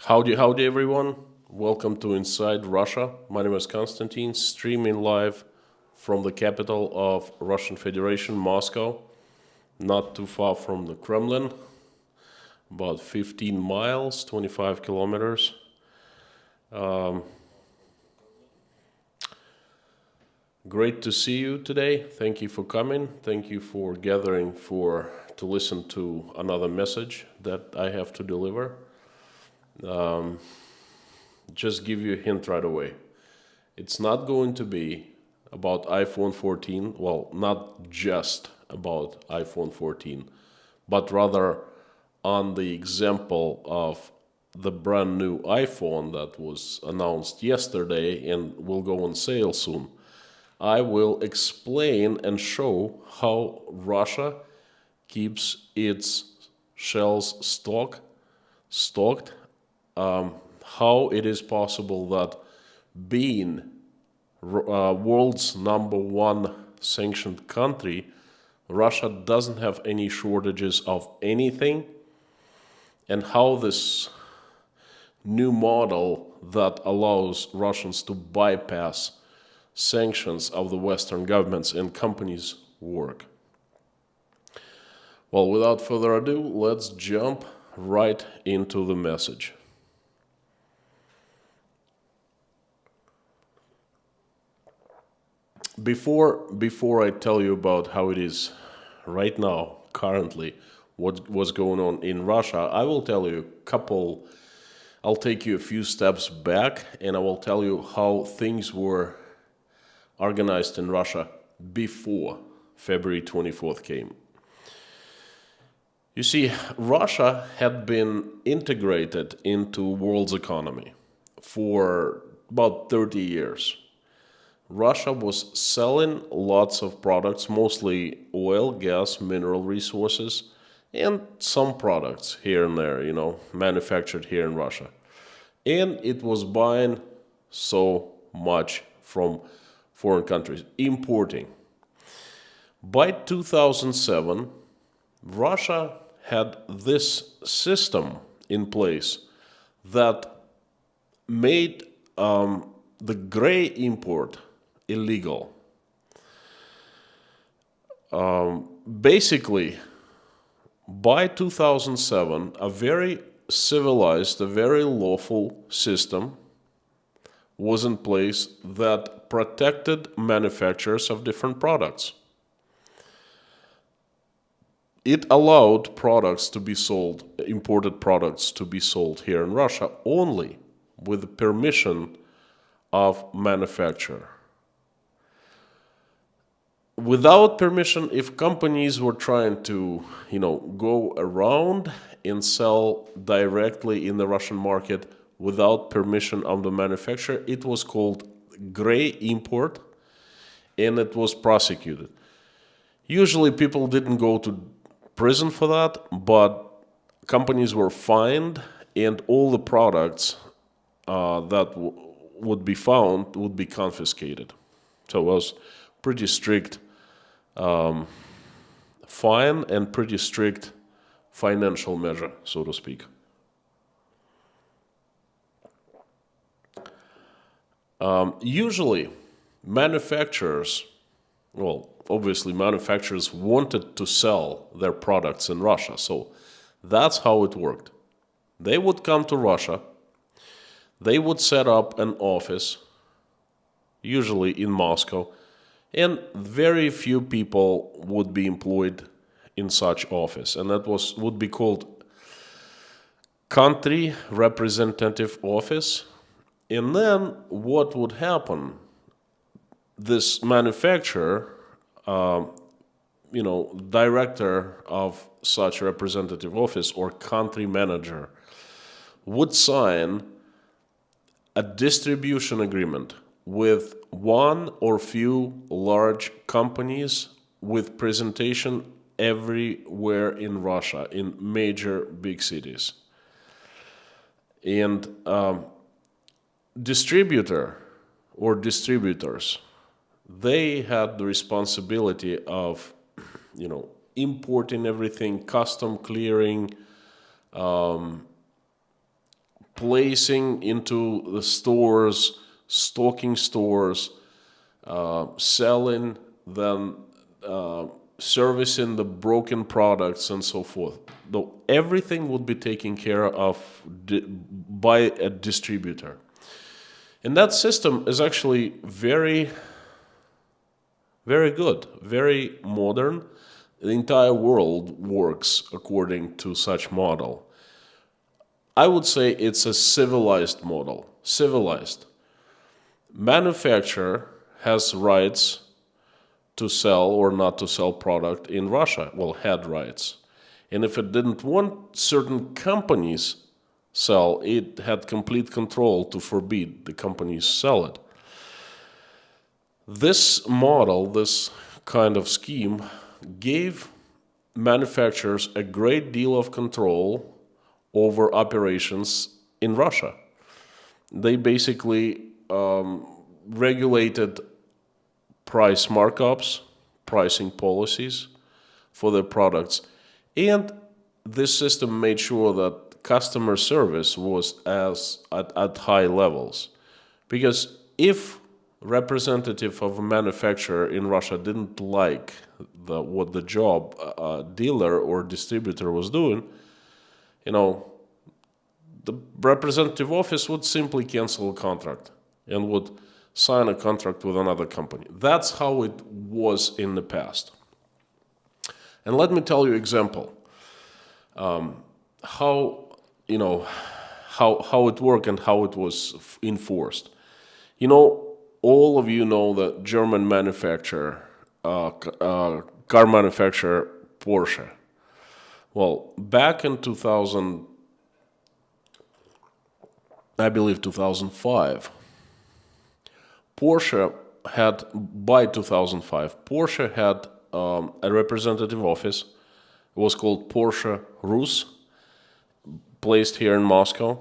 Howdy everyone. Welcome to Inside Russia. My name is Konstantin, streaming live from the capital of Russian Federation, Moscow, not too far from the Kremlin, about 15 miles, 25 kilometers. Great to see you today. Thank you for coming. Thank you for gathering to listen to another message that I have to deliver. Just give you a hint right away. It's not going to be about iPhone 14. Well, not just about iPhone 14, but rather on the example of the brand new iPhone that was announced yesterday and will go on sale soon. I will explain and show how Russia keeps its shells stocked, how it is possible that being world's #1 sanctioned country, Russia doesn't have any shortages of anything, and how this new model that allows Russians to bypass sanctions of the Western governments and companies work. Well, without further ado, let's jump right into the message. Before I tell you about how it is right now, currently, what's going on in Russia, I will tell you I'll take you a few steps back and I will tell you how things were organized in Russia before February 24th came. You see, Russia had been integrated into world's economy for about 30 years. Russia was selling lots of products, mostly oil, gas, mineral resources, and some products here and there, manufactured here in Russia. And it was buying so much from foreign countries, importing. By 2007, Russia had this system in place that made the gray import illegal. Basically, by 2007, a very civilized, a very lawful system was in place that protected manufacturers of different products. It allowed products to be sold, imported products to be sold here in Russia only with the permission of manufacturer. Without permission, if companies were trying to, go around and sell directly in the Russian market without permission of the manufacturer, it was called gray import and it was prosecuted. Usually people didn't go to prison for that, but companies were fined and all the products that would be found would be confiscated. So it was pretty strict fine and pretty strict financial measure, so to speak. Usually, obviously manufacturers wanted to sell their products in Russia, so that's how it worked. They would come to Russia, they would set up an office, usually in Moscow, and very few people would be employed in such office, and that would be called country representative office. And then what would happen? This manufacturer, director of such representative office or country manager would sign a distribution agreement with one or few large companies with presentation everywhere in Russia, in major big cities. And distributor or distributors, they had the responsibility of, importing everything, custom clearing, placing into the stores, stocking stores, selling, then servicing the broken products and so forth. Though everything would be taken care of by a distributor. And that system is actually very, very good, very modern. The entire world works according to such model. I would say it's a civilized model. Civilized. Manufacturer has rights to sell or not to sell product in Russia. Well, had rights. And if it didn't want certain companies sell, it had complete control to forbid the companies sell it. This model, this kind of scheme, gave manufacturers a great deal of control over operations in Russia. They basically regulated price markups, pricing policies for their products, and this system made sure that customer service was at high levels. Because if representative of a manufacturer in Russia didn't like what the job dealer or distributor was doing, the representative office would simply cancel a contract and would sign a contract with another company. That's how it was in the past. And let me tell you example how it worked and how it was enforced. All of you know the German manufacturer, car manufacturer Porsche. Well, back in 2000, I believe 2005, by 2005, Porsche had a representative office. It was called Porsche Rus, placed here in Moscow,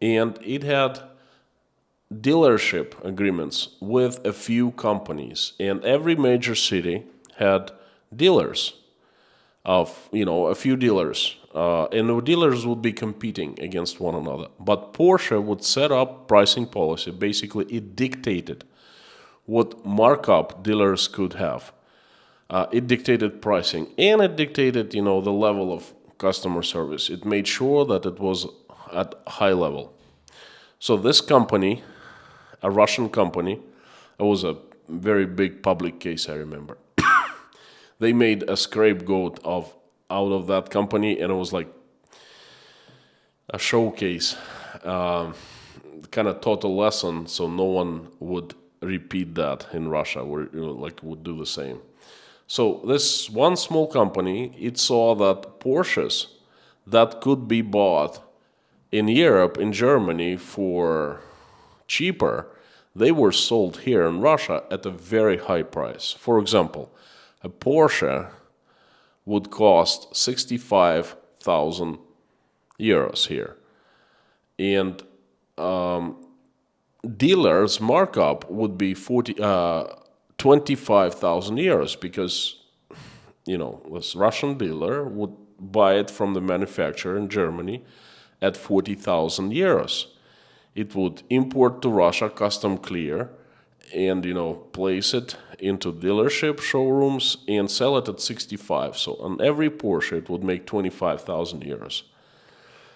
and it had dealership agreements with a few companies, and every major city had dealers of a few dealers, and the dealers would be competing against one another. But Porsche would set up pricing policy. Basically, it dictated what markup dealers could have. It dictated pricing, and it dictated the level of customer service. It made sure that it was at high level. So this company, a Russian company, it was a very big public case, I remember. They made a scapegoat out of that company, and it was like a showcase, kind of taught a lesson, so no one would repeat that in Russia, or would do the same. So this one small company, it saw that Porsches that could be bought in Europe, in Germany, for cheaper, they were sold here in Russia at a very high price. For example, a Porsche would cost 65,000 euros here. And dealers' markup would be 25,000 euros, because, this Russian dealer would buy it from the manufacturer in Germany at 40,000 euros. It would import to Russia, custom clear, and, place it into dealership showrooms and sell it at 65. So on every Porsche, it would make 25,000 euros.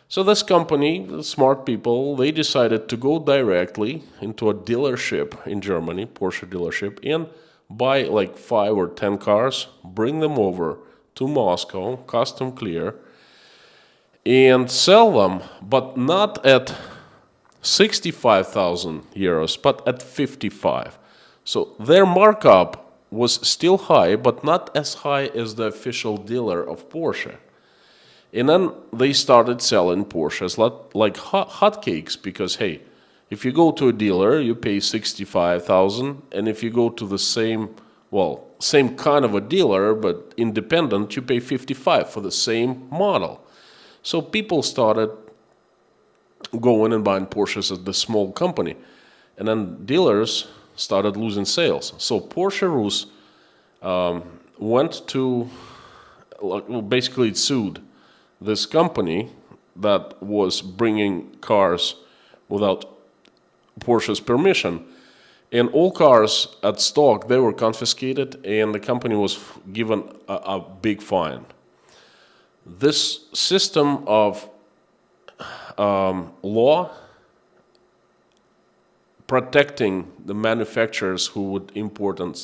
So this company, the smart people, they decided to go directly into a dealership in Germany, Porsche dealership, and buy like 5 or 10 cars, bring them over to Moscow, custom clear, and sell them, but not at 65,000 euros, but at 55. So their markup was still high, but not as high as the official dealer of Porsche. And then they started selling Porsches like hotcakes, because, hey, if you go to a dealer, you pay 65,000, and if you go to the same kind of a dealer, but independent, you pay 55 for the same model. So people started going and buying Porsches at the small company, and then dealers started losing sales. So Porsche Rus went to, basically it sued this company that was bringing cars without Porsche's permission. And all cars at stock, they were confiscated, and the company was given a big fine. This system of law protecting the manufacturers who would import and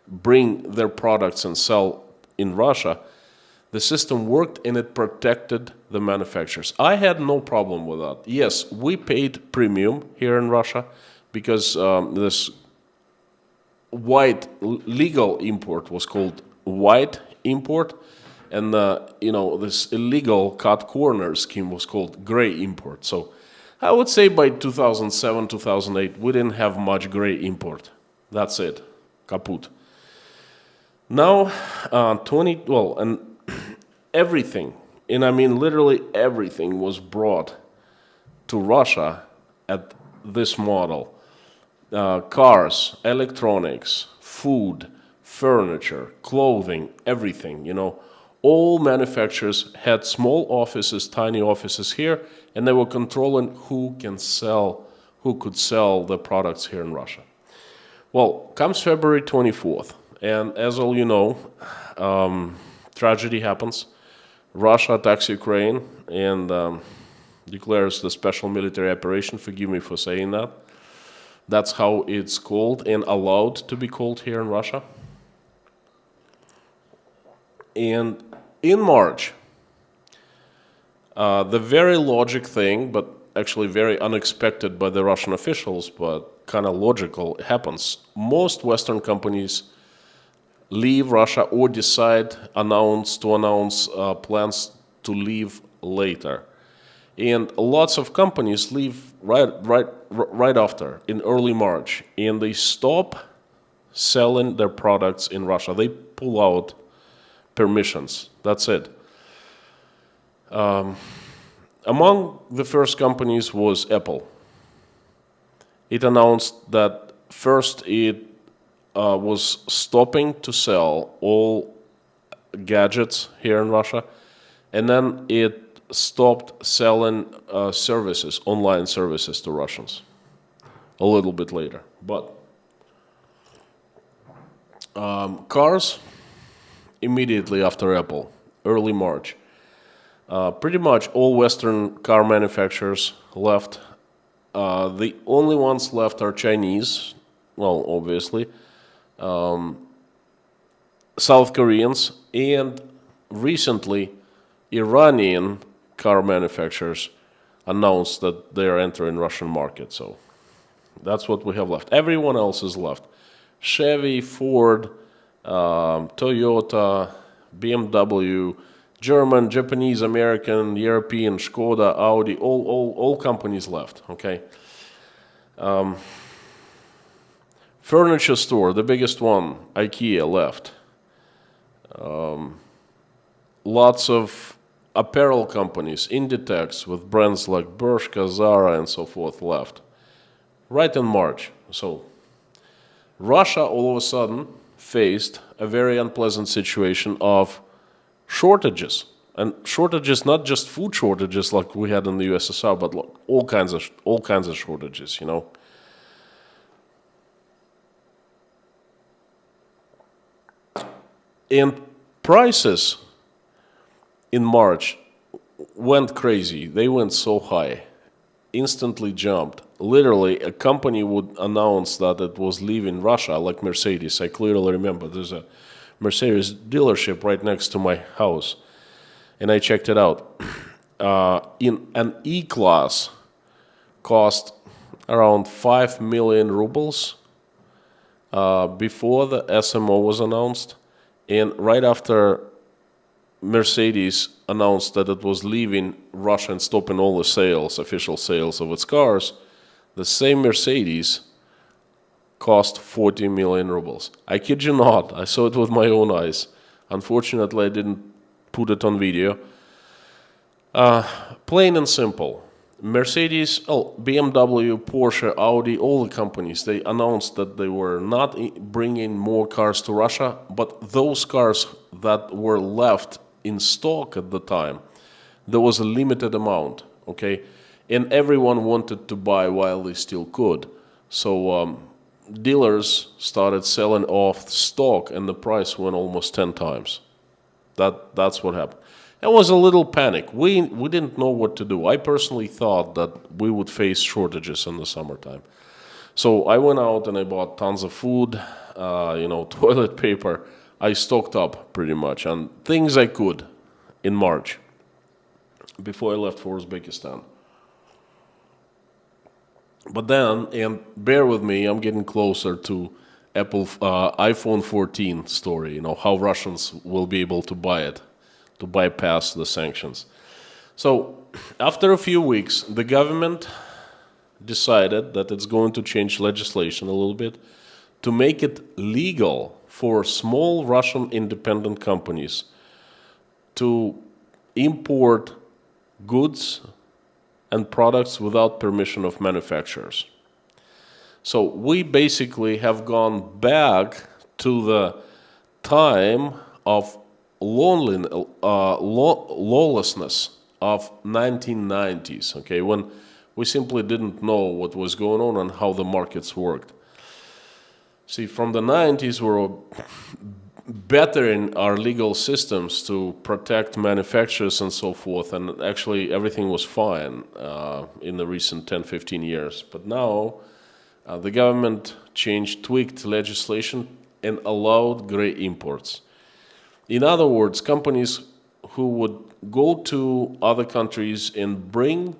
bring their products and sell in Russia, the system worked and it protected the manufacturers. I had no problem with that. Yes, we paid premium here in Russia because this white legal import was called white import, and this illegal cut corner scheme was called gray import. So I would say by 2007, 2008, we didn't have much gray import. That's it, kaput. Now, and everything, and I mean literally everything, was brought to Russia at this model. Cars, electronics, food, furniture, clothing, everything, all manufacturers had small offices, tiny offices here, and they were controlling who could sell the products here in Russia. Well, comes February 24th, and as all you know, tragedy happens. Russia attacks Ukraine and declares the special military operation. Forgive me for saying that. That's how it's called and allowed to be called here in Russia. And in March, the very logic thing, but actually very unexpected by the Russian officials, but kind of logical, happens. Most Western companies leave Russia or announce plans to leave later. And lots of companies leave right after, in early March, and they stop selling their products in Russia. They pull out permissions. That's it. Among the first companies was Apple. It announced that first it was stopping to sell all gadgets here in Russia, and then it stopped selling online services to Russians a little bit later. But cars, immediately after Apple, early March, pretty much all Western car manufacturers left. The only ones left are Chinese, well, obviously, South Koreans, and recently Iranian car manufacturers announced that they are entering Russian market. So that's what we have left. Everyone else is left. Chevy, Ford, Toyota, BMW, German, Japanese, American, European, Skoda, Audi, all companies left, okay? Furniture store, the biggest one, IKEA, left. Lots of apparel companies, Inditex, with brands like Bershka, Zara, and so forth, left. Right in March. So Russia all of a sudden faced a very unpleasant situation of shortages. And shortages, not just food shortages like we had in the USSR, but like all kinds of shortages, And prices in March went crazy. They went so high, instantly jumped. Literally, a company would announce that it was leaving Russia, like Mercedes. I clearly remember there's a Mercedes dealership right next to my house, and I checked it out. In an E-Class cost around 5 million rubles before the SMO was announced, and right after Mercedes announced that it was leaving Russia and stopping all the sales, official sales of its cars, the same Mercedes cost 40 million rubles. I kid you not, I saw it with my own eyes. Unfortunately, I didn't put it on video. Plain and simple. Mercedes, BMW, Porsche, Audi, all the companies, they announced that they were not bringing more cars to Russia, but those cars that were left in stock at the time, there was a limited amount, okay? And everyone wanted to buy while they still could. So dealers started selling off stock and the price went almost 10 times. That's what happened. It was a little panic. We didn't know what to do. I personally thought that we would face shortages in the summertime. So I went out and I bought tons of food, toilet paper. I stocked up pretty much on things I could in March before I left for Uzbekistan. But then, and bear with me, I'm getting closer to Apple iPhone 14 story, how Russians will be able to buy it, to bypass the sanctions. So after a few weeks, the government decided that it's going to change legislation a little bit to make it legal for small Russian independent companies to import goods and products without permission of manufacturers. So we basically have gone back to the time of lawlessness of 1990s, okay, when we simply didn't know what was going on and how the markets worked. See, from the 90s, we were bettering our legal systems to protect manufacturers and so forth, and actually everything was fine in the recent 10, 15 years. But now the government tweaked legislation and allowed gray imports. In other words, companies who would go to other countries and bring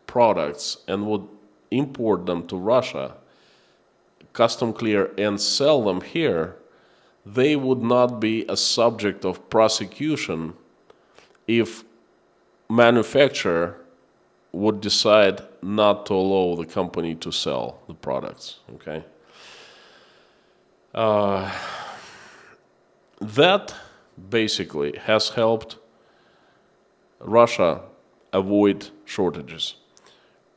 products and would import them to Russia, custom clear, and sell them here, they would not be a subject of prosecution if manufacturer would decide not to allow the company to sell the products, okay? That basically has helped Russia avoid shortages.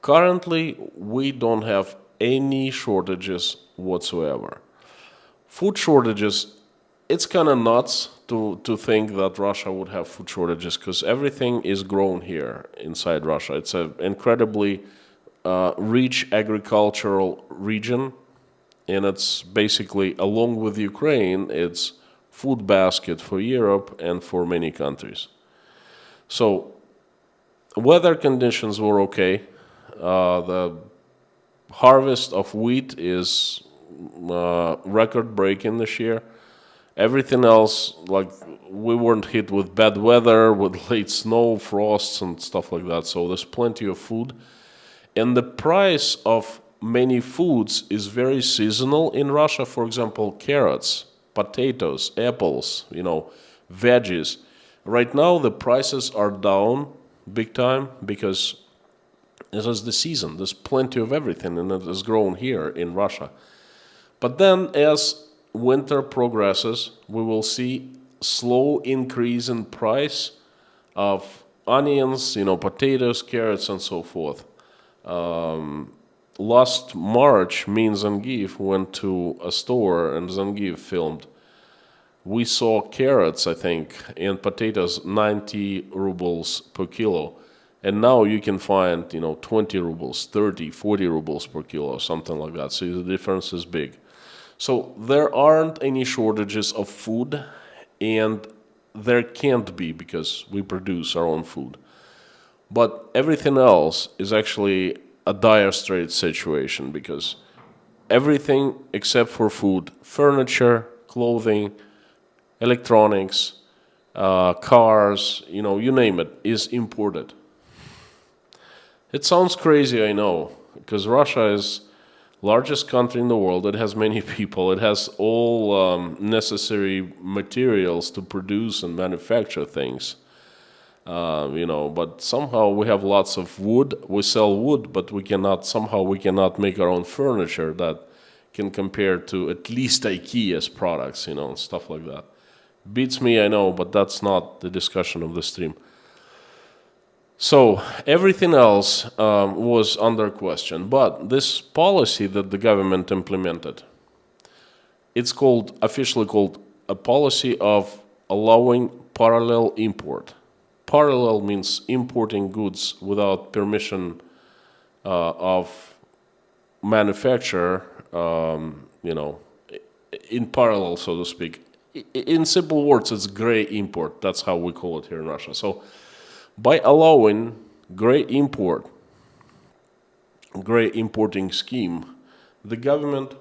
Currently, we don't have any shortages whatsoever. Food shortages, it's kind of nuts to think that Russia would have food shortages because everything is grown here inside Russia. It's an incredibly rich agricultural region, and it's basically, along with Ukraine, it's food basket for Europe and for many countries. So weather conditions were okay. The harvest of wheat is record-breaking this year. Everything else, like, we weren't hit with bad weather, with late snow, frosts, and stuff like that. So there's plenty of food. And the price of many foods is very seasonal in Russia. For example, carrots, potatoes, apples, veggies. Right now, the prices are down big time because this is the season. There's plenty of everything, and it is grown here in Russia. But then, as winter progresses, we will see slow increase in price of onions, potatoes, carrots, and so forth. Last March, me and Zangief went to a store, and Zangief filmed. We saw carrots, I think, and potatoes 90 rubles per kilo. And now you can find, 20 rubles, 30, 40 rubles per kilo, something like that. So the difference is big. So there aren't any shortages of food, and there can't be because we produce our own food. But everything else is actually a dire straits situation because everything except for food, furniture, clothing, electronics, cars, you name it, is imported. It sounds crazy, I know, because Russia is largest country in the world. It has many people. It has all necessary materials to produce and manufacture things. But somehow we have lots of wood. We sell wood, but we cannot make our own furniture that can compare to at least IKEA's products, and stuff like that. Beats me, I know, but that's not the discussion of the stream. So everything else was under question. But this policy that the government implemented, it's officially called a policy of allowing parallel import. parallel means importing goods without permission of manufacturer, in parallel, so to speak. In simple words, it's gray import. That's how we call it here in Russia. So by allowing gray importing scheme, the government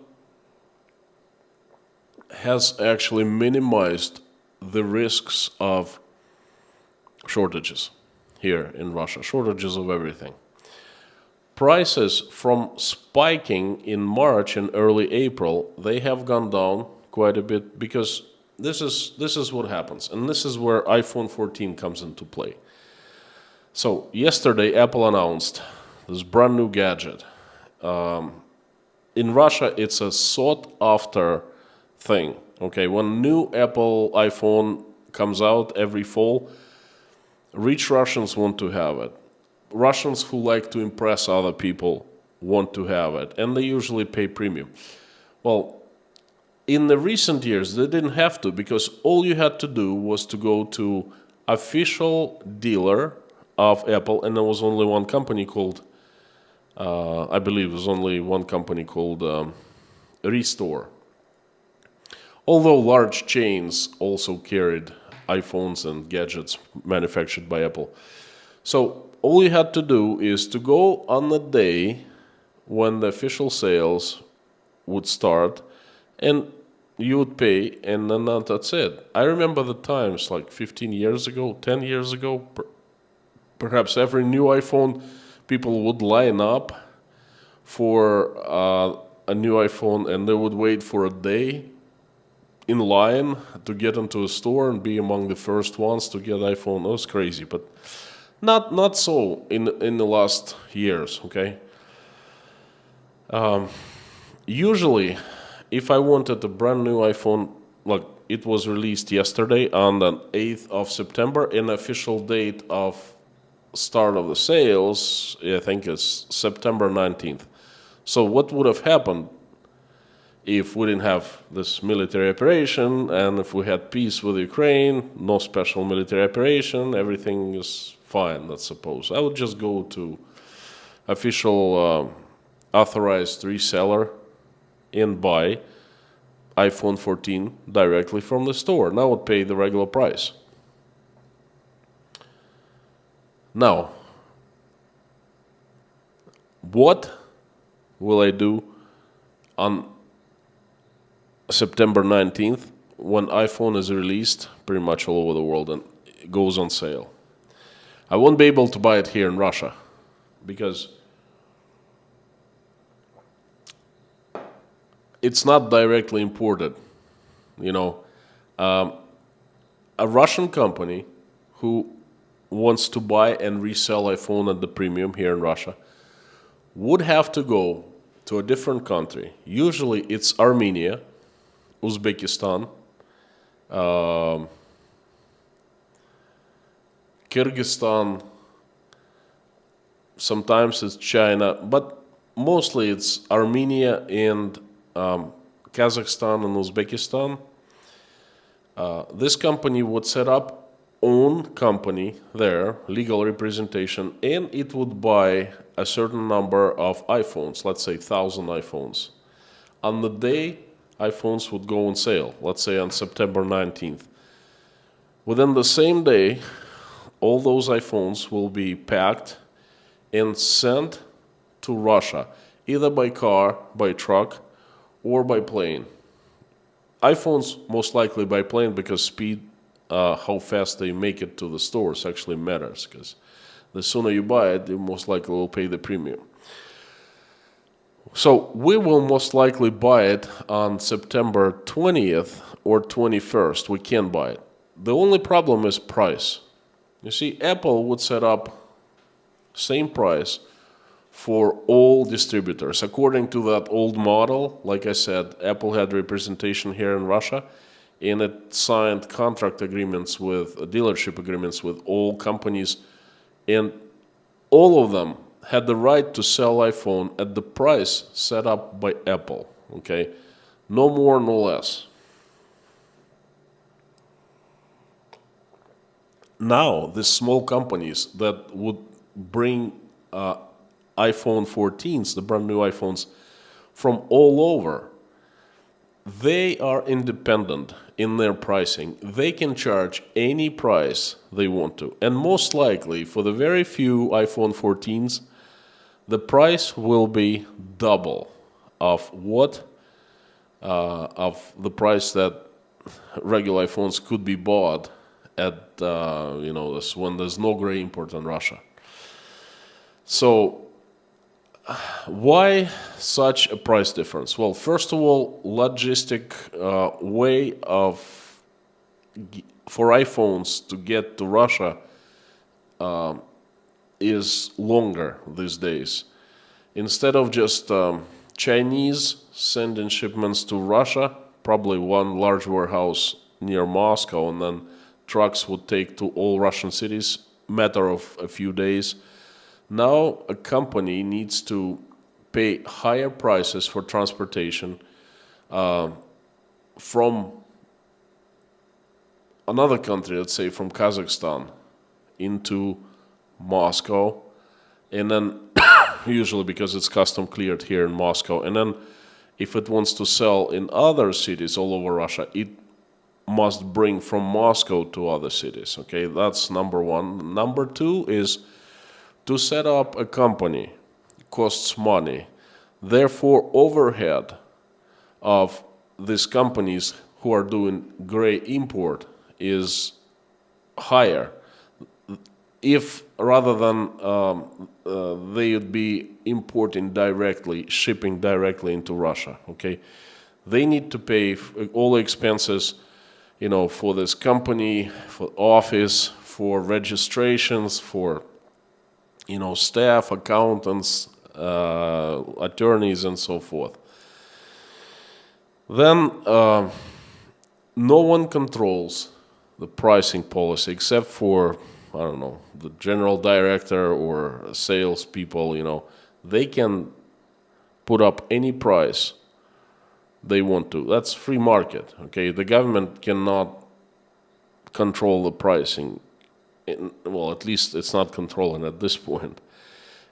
has actually minimized the risks of shortages here in Russia, shortages of everything. Prices from spiking in March and early April, they have gone down quite a bit because this is what happens, and this is where iPhone 14 comes into play. So yesterday, Apple announced this brand new gadget. In Russia, it's a sought-after thing. Okay, when new Apple iPhone comes out every fall, rich Russians want to have it. Russians who like to impress other people want to have it, and they usually pay premium. Well, in the recent years, they didn't have to, because all you had to do was to go to official dealer of Apple, and there was only one company called, I believe, Restore. Although large chains also carried iPhones and gadgets manufactured by Apple. So all you had to do is to go on the day when the official sales would start, and you would pay, and then that's it. I remember the times like 15 years ago, 10 years ago, perhaps every new iPhone, people would line up for a new iPhone, and they would wait for a day in line to get into a store and be among the first ones to get iPhone. That was crazy, but not so in the last years, okay? Usually, if I wanted a brand new iPhone, like it was released yesterday on the 8th of September, an official date of start of the sales, I think is September 19th. So what would have happened if we didn't have this military operation, and if we had peace with Ukraine, no special military operation, everything is fine, let's suppose. I would just go to official authorized reseller and buy iPhone 14 directly from the store. Now I would pay the regular price. Now, what will I do on September 19th when iPhone is released pretty much all over the world and it goes on sale? I won't be able to buy it here in Russia because it's not directly imported. A Russian company who wants to buy and resell iPhone at the premium here in Russia would have to go to a different country. Usually it's Armenia, Uzbekistan, Kyrgyzstan, sometimes it's China, but mostly it's Armenia and Kazakhstan and Uzbekistan. This company would set up own company there, legal representation, and it would buy a certain number of iPhones, let's say 1,000 iPhones. On the day iPhones would go on sale, let's say on September 19th. Within the same day, all those iPhones will be packed and sent to Russia, either by car, by truck, or by plane. iPhones most likely by plane, because speed, how fast they make it to the stores actually matters, because the sooner you buy it, you most likely will pay the premium. So we will most likely buy it on September 20th or 21st. We can buy it. The only problem is price. You see, Apple would set up same price for all distributors. According to that old model, like I said, Apple had representation here in Russia, and it signed contract agreements with dealership agreements with all companies, and all of them had the right to sell iPhone at the price set up by Apple. Okay, no more, no less. Now, these small companies that would bring iPhone 14s, the brand new iPhones, from all over, they are independent in their pricing. They can charge any price they want to. And most likely, for the very few iPhone 14s, the price will be double of of the price that regular iPhones could be bought at when there's no gray import in Russia. So why such a price difference? Well, first of all, logistic way for iPhones to get to Russia is longer these days. Instead of just Chinese sending shipments to Russia, probably one large warehouse near Moscow, and then trucks would take to all Russian cities, matter of a few days. Now a company needs to pay higher prices for transportation from another country, let's say from Kazakhstan into Moscow, and then usually because it's custom cleared here in Moscow, and then if it wants to sell in other cities all over Russia, it must bring from Moscow to other cities. Okay, that's number one. Number two is to set up a company costs money. Therefore, overhead of these companies who are doing gray import is higher. If rather than they would be importing directly, shipping directly into Russia, okay, they need to pay all the expenses, for this company, for office, for registrations, for staff, accountants, attorneys, and so forth. Then no one controls the pricing policy except for, I don't know, the general director or salespeople. They can put up any price they want to. That's free market. Okay, the government cannot control the pricing. Well, at least it's not controlling at this point.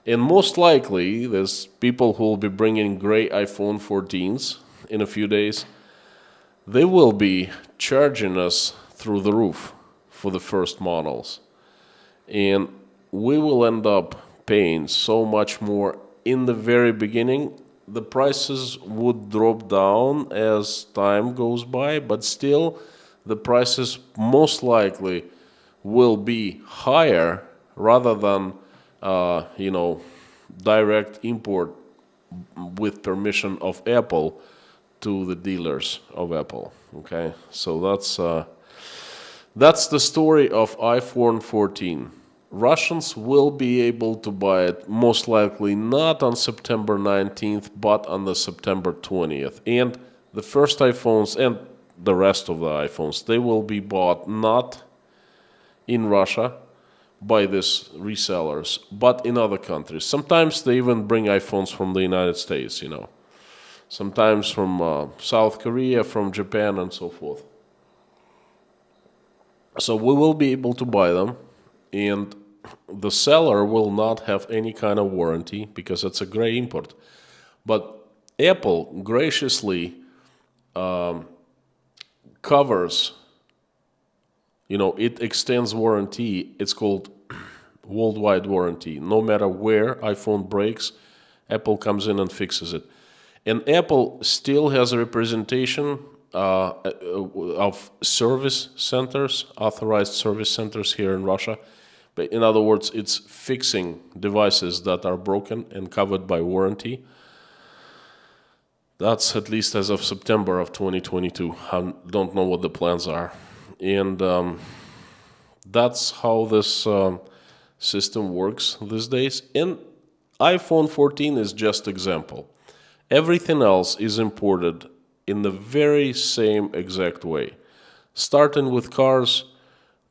And most likely, there's people who will be bringing gray iPhone 14s in a few days. They will be charging us through the roof for the first models. And we will end up paying so much more in the very beginning. The prices would drop down as time goes by, but still the prices most likely will be higher rather than direct import with permission of Apple to the dealers of Apple. Okay, so that's the story of iPhone 14. Russians will be able to buy it most likely not on September 19th, but on the September 20th. And the first iPhones and the rest of the iPhones, they will be bought not in Russia by these resellers, but in other countries. Sometimes they even bring iPhones from the United States, sometimes from South Korea, from Japan, and so forth. So we will be able to buy them, and the seller will not have any kind of warranty because it's a gray import. But Apple graciously covers, it extends warranty. It's called worldwide warranty. No matter where iPhone breaks, Apple comes in and fixes it. And Apple still has a representation of service centers, authorized service centers here in Russia. But in other words, it's fixing devices that are broken and covered by warranty. That's at least as of September of 2022. I don't know what the plans are. And that's how this system works these days. And iPhone 14 is just example. Everything else is imported in the very same exact way. Starting with cars,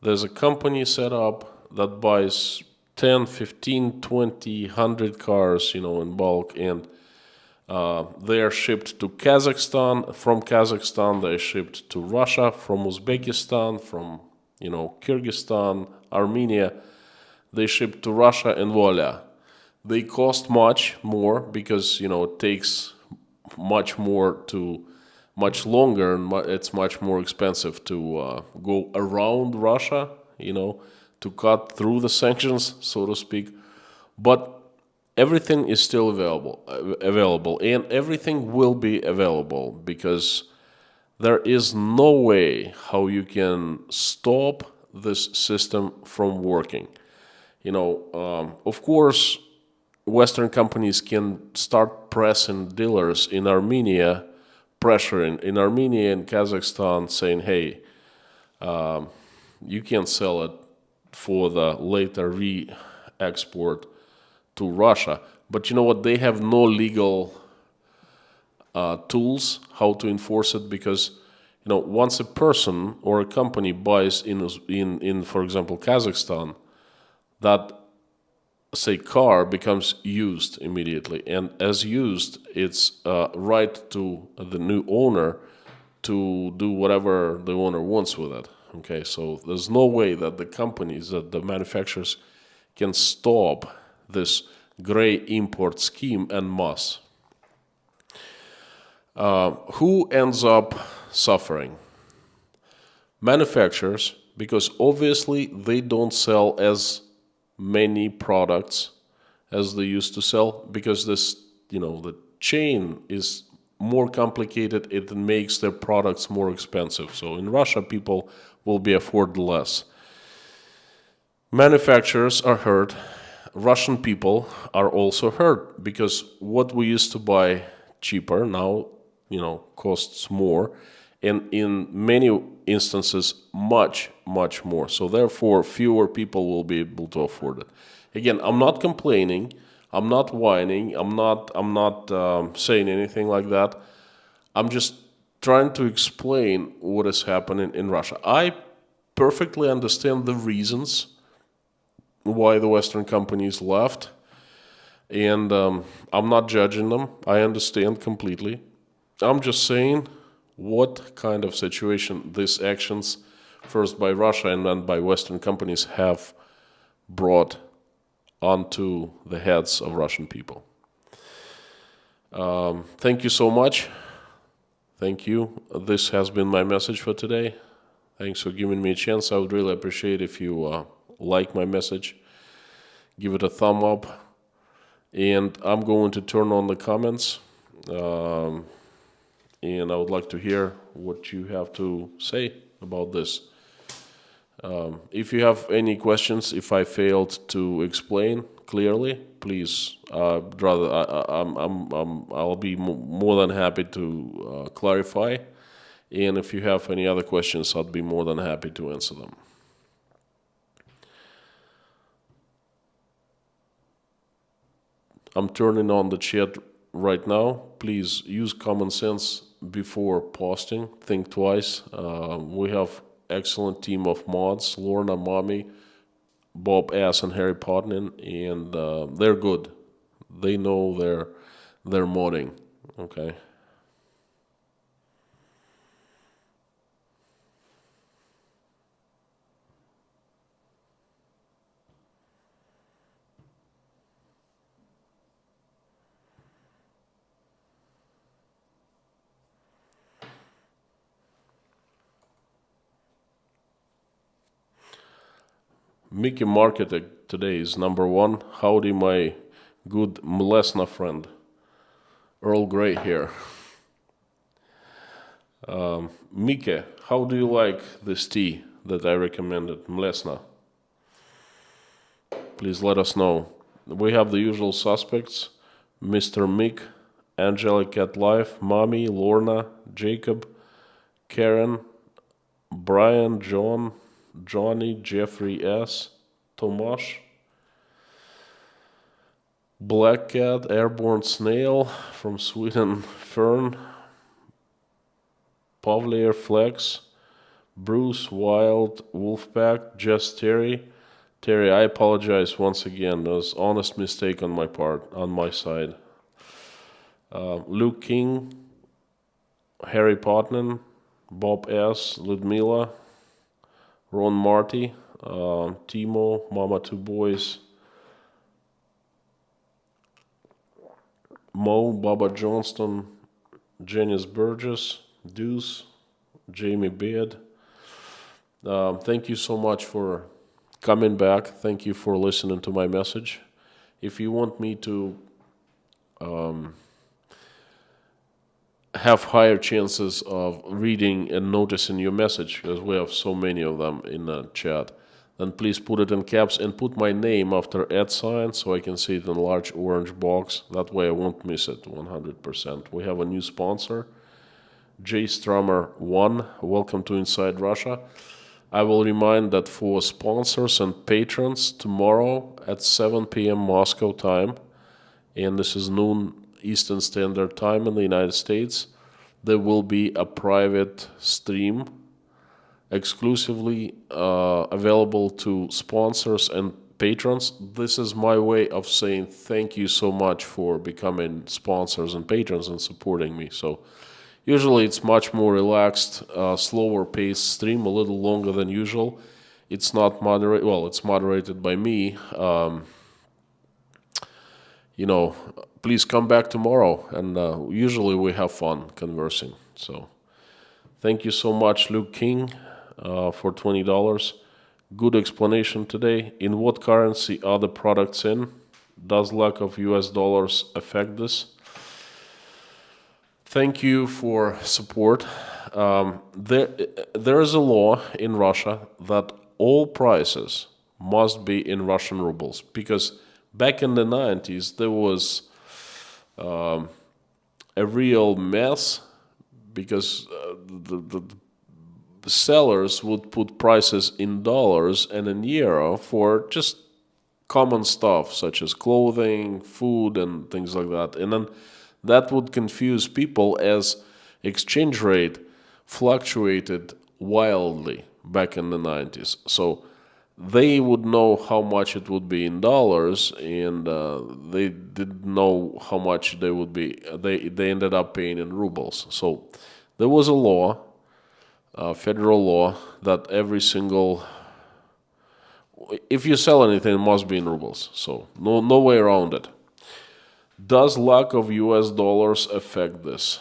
there's a company set up that buys 10, 15, 20, 100 cars, in bulk, and they are shipped to Kazakhstan. From Kazakhstan, they are shipped to Russia. From Uzbekistan, from Kyrgyzstan, Armenia, they ship to Russia, and voila. They cost much more because, it takes much longer, and it's much more expensive to go around Russia, to cut through the sanctions, so to speak. But everything is still available, and everything will be available because there is no way how you can stop this system from working. Of course, Western companies can start pressing dealers in Armenia, pressuring in Armenia and Kazakhstan, saying, hey, you can sell it for the later re-export to Russia. But you know what? They have no legal tools how to enforce it because, once a person or a company buys in for example, Kazakhstan, that, say, car becomes used immediately. And as used, it's right to the new owner to do whatever the owner wants with it. Okay, so there's no way that the companies, that the manufacturers can stop this gray import scheme en masse. Who ends up suffering? Manufacturers, because obviously they don't sell as many products as they used to sell because this, the chain is more complicated. It makes their products more expensive. So in Russia, people will be afford less. Manufacturers are hurt. Russian people are also hurt because what we used to buy cheaper now, costs more, and in many instances much, much more. So therefore, fewer people will be able to afford it. Again, I'm not complaining. I'm not whining. I'm not saying anything like that. I'm just trying to explain what is happening in Russia. I perfectly understand the reasons why the Western companies left, and I'm not judging them. I understand completely. I'm just saying what kind of situation these actions, first by Russia and then by Western companies, have brought onto the heads of Russian people. Thank you so much. Thank you. This has been my message for today. Thanks for giving me a chance. I would really appreciate if you like my message. Give it a thumb up. And I'm going to turn on the comments. And I would like to hear what you have to say about this. If you have any questions, if I failed to explain clearly, please, I'll be more than happy to clarify. And if you have any other questions, I'd be more than happy to answer them. I'm turning on the chat right now. Please use common sense before posting. Think twice. We have excellent team of mods: Lorna, Mommy, Bob S, and Harry Potnin, and they're good. They know their modding. Okay. Mickey Marketing today is number one. Howdy, my good Mlesna friend. Earl Grey here. Mickey, how do you like this tea that I recommended, Mlesna? Please let us know. We have the usual suspects: Mr. Mick, Angelic at Life, Mommy, Lorna, Jacob, Karen, Brian, John, Johnny, Jeffrey S, Tomasz, Black Cat, Airborne Snail from Sweden, Fern, Pavlier Flex, Bruce, Wild, Wolfpack, Just Terry. Terry, I apologize once again. That was an honest mistake on my part, on my side. Luke King, Harry Potnan, Bob S, Ludmila, Ron Marty, Timo, Mama Two Boys, Mo, Baba Johnston, Janice Burgess, Deuce, Jamie Beard. Thank you so much for coming back. Thank you for listening to my message. If you want me to have higher chances of reading and noticing your message, because we have so many of them in the chat, then please put it in caps and put my name after @ so I can see it in a large orange box. That way I won't miss it 100%. We have a new sponsor, J Strummer 1. Welcome to Inside Russia. I will remind that for sponsors and patrons, tomorrow at 7 p.m. Moscow time, and this is noon Eastern Standard Time in the United States, there will be a private stream exclusively available to sponsors and patrons. This is my way of saying thank you so much for becoming sponsors and patrons and supporting me. So usually it's much more relaxed, slower paced stream, a little longer than usual. It's not moderated, well, it's moderated by me. Please come back tomorrow, and usually we have fun conversing. So thank you so much, Luke King, for $20. Good explanation today. In what currency are the products in? Does lack of US dollars affect this? Thank you for support. There is a law in Russia that all prices must be in Russian rubles, because back in the 90s there was a real mess, because the sellers would put prices in dollars and in euro for just common stuff such as clothing, food, and things like that. And then that would confuse people, as exchange rate fluctuated wildly back in the 90s. So they would know how much it would be in dollars, and they didn't know how much they would be. They ended up paying in rubles. So there was a law, federal law, that every single, if you sell anything, it must be in rubles. So no way around it. Does lack of US dollars affect this?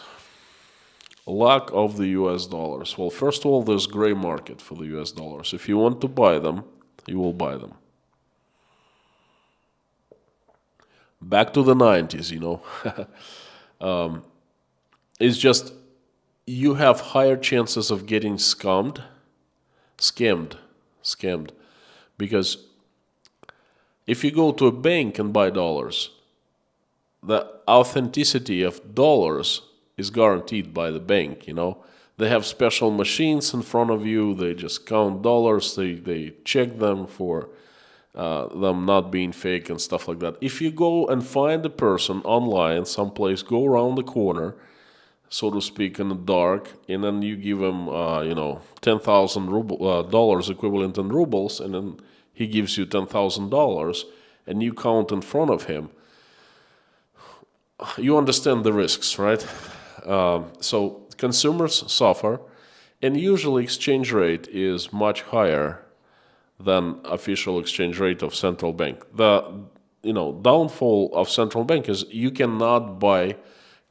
Lack of the US dollars. Well, first of all, there's gray market for the US dollars. If you want to buy them, you will buy them. Back to the 90s, it's just you have higher chances of getting scammed, because if you go to a bank and buy dollars, the authenticity of dollars is guaranteed by the bank, They have special machines in front of you. They just count dollars. They check them for them not being fake and stuff like that. If you go and find a person online someplace, go around the corner, so to speak, in the dark, and then you give him, $10,000 dollars equivalent in rubles, and then he gives you $10,000, and you count in front of him, you understand the risks, right? So consumers suffer, and usually exchange rate is much higher than official exchange rate of central bank. The downfall of central bank is you cannot buy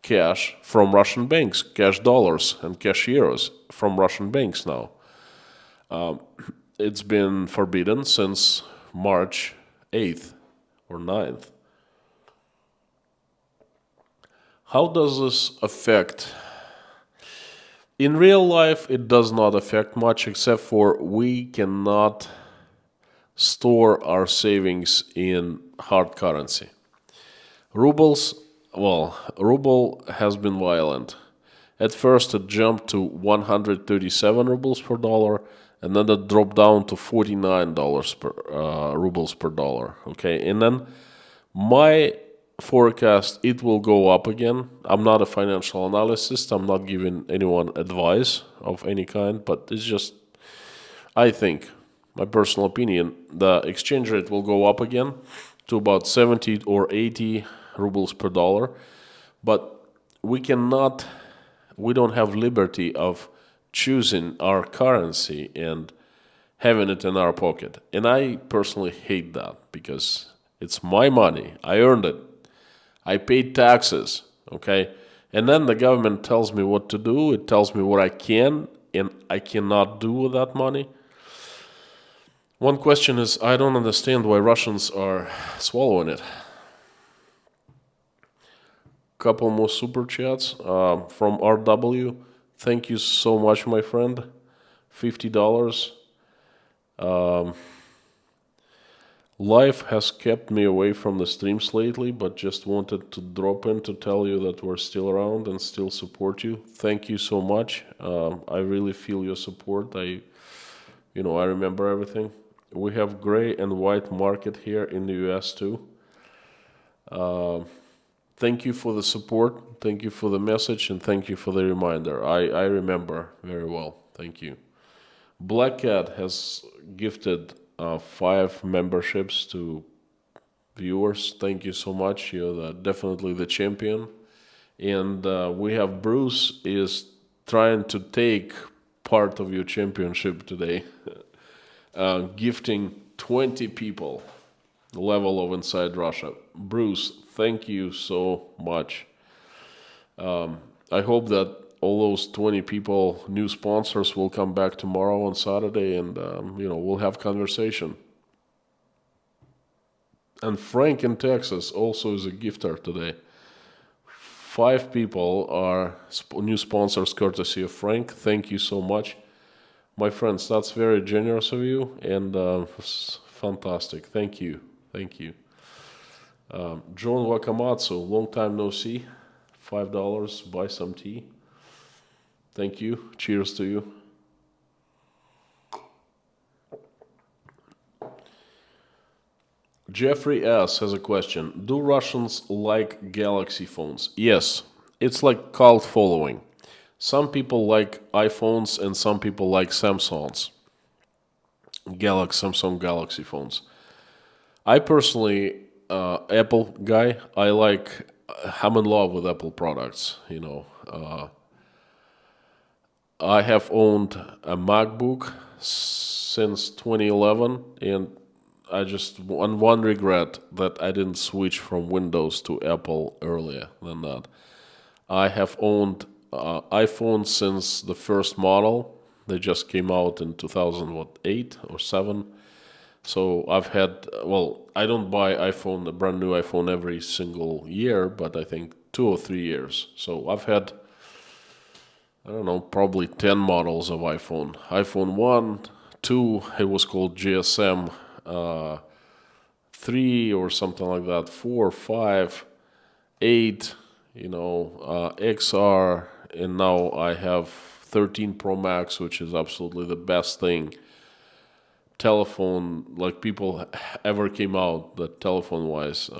cash from Russian banks, cash dollars and cash euros from Russian banks now. It's been forbidden since March 8th or 9th. How does this affect? In real life, it does not affect much, except for we cannot store our savings in hard currency. Ruble has been violent. At first, it jumped to 137 rubles per dollar, and then it dropped down to $49 rubles per dollar. Okay, and then my forecast, it will go up again. I'm not a financial analyst. I'm not giving anyone advice of any kind, but it's just, I think, my personal opinion, the exchange rate will go up again to about 70 or 80 rubles per dollar. But we don't have liberty of choosing our currency and having it in our pocket. And I personally hate that because it's my money. I earned it. I paid taxes, okay? And then the government tells me what to do. It tells me what I can and I cannot do with that money. One question is, I don't understand why Russians are swallowing it. Couple more super chats from RW. Thank you so much, my friend. $50. Life has kept me away from the streams lately, but just wanted to drop in to tell you that we're still around and still support you. Thank you so much. I really feel your support. I remember everything. We have gray and white market here in the US too. Thank you for the support. Thank you for the message, and thank you for the reminder. I remember very well. Thank you. Black Cat has gifted 5 memberships to viewers. Thank you so much. You're definitely the champion. And we have Bruce is trying to take part of your championship today, gifting 20 people the level of Inside Russia. Bruce, thank you so much. I hope that all those 20 people, new sponsors, will come back tomorrow on Saturday, and we'll have conversation. And Frank in Texas also is a gifter today. 5 people are new sponsors courtesy of Frank. Thank you so much. My friends, that's very generous of you, and fantastic. Thank you. Thank you. John Wakamatsu, long time no see. $5, buy some tea. Thank you. Cheers to you. Jeffrey S. has a question. Do Russians like Galaxy phones? Yes. It's like cult following. Some people like iPhones and some people like Samsungs. Samsung Galaxy phones. I personally, Apple guy, I'm in love with Apple products, I have owned a MacBook since 2011, and I just one regret that I didn't switch from Windows to Apple earlier than that. I have owned iPhone since the first model. They just came out in 2008 or 7. So I've had, I don't buy a brand new iPhone every single year, but I think 2 or 3 years. So I've had, I don't know, probably 10 models of iPhone. iPhone 1, 2, it was called GSM, 3 or something like that, 4, 5, 8, XR, and now I have 13 Pro Max, which is absolutely the best thing. Telephone, like people ever came out, that telephone-wise.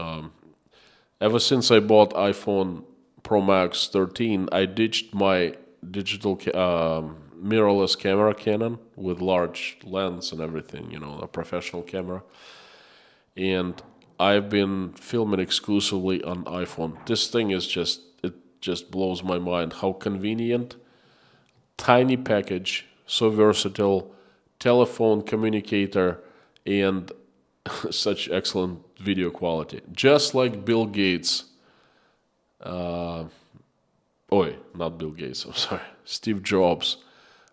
Ever since I bought iPhone Pro Max 13, I ditched my digital mirrorless camera Canon with large lens and everything, a professional camera. And I've been filming exclusively on iPhone. This thing is just blows my mind how convenient, tiny package, so versatile, telephone communicator, and such excellent video quality. Just like Bill Gates, not Bill Gates, I'm sorry, Steve Jobs,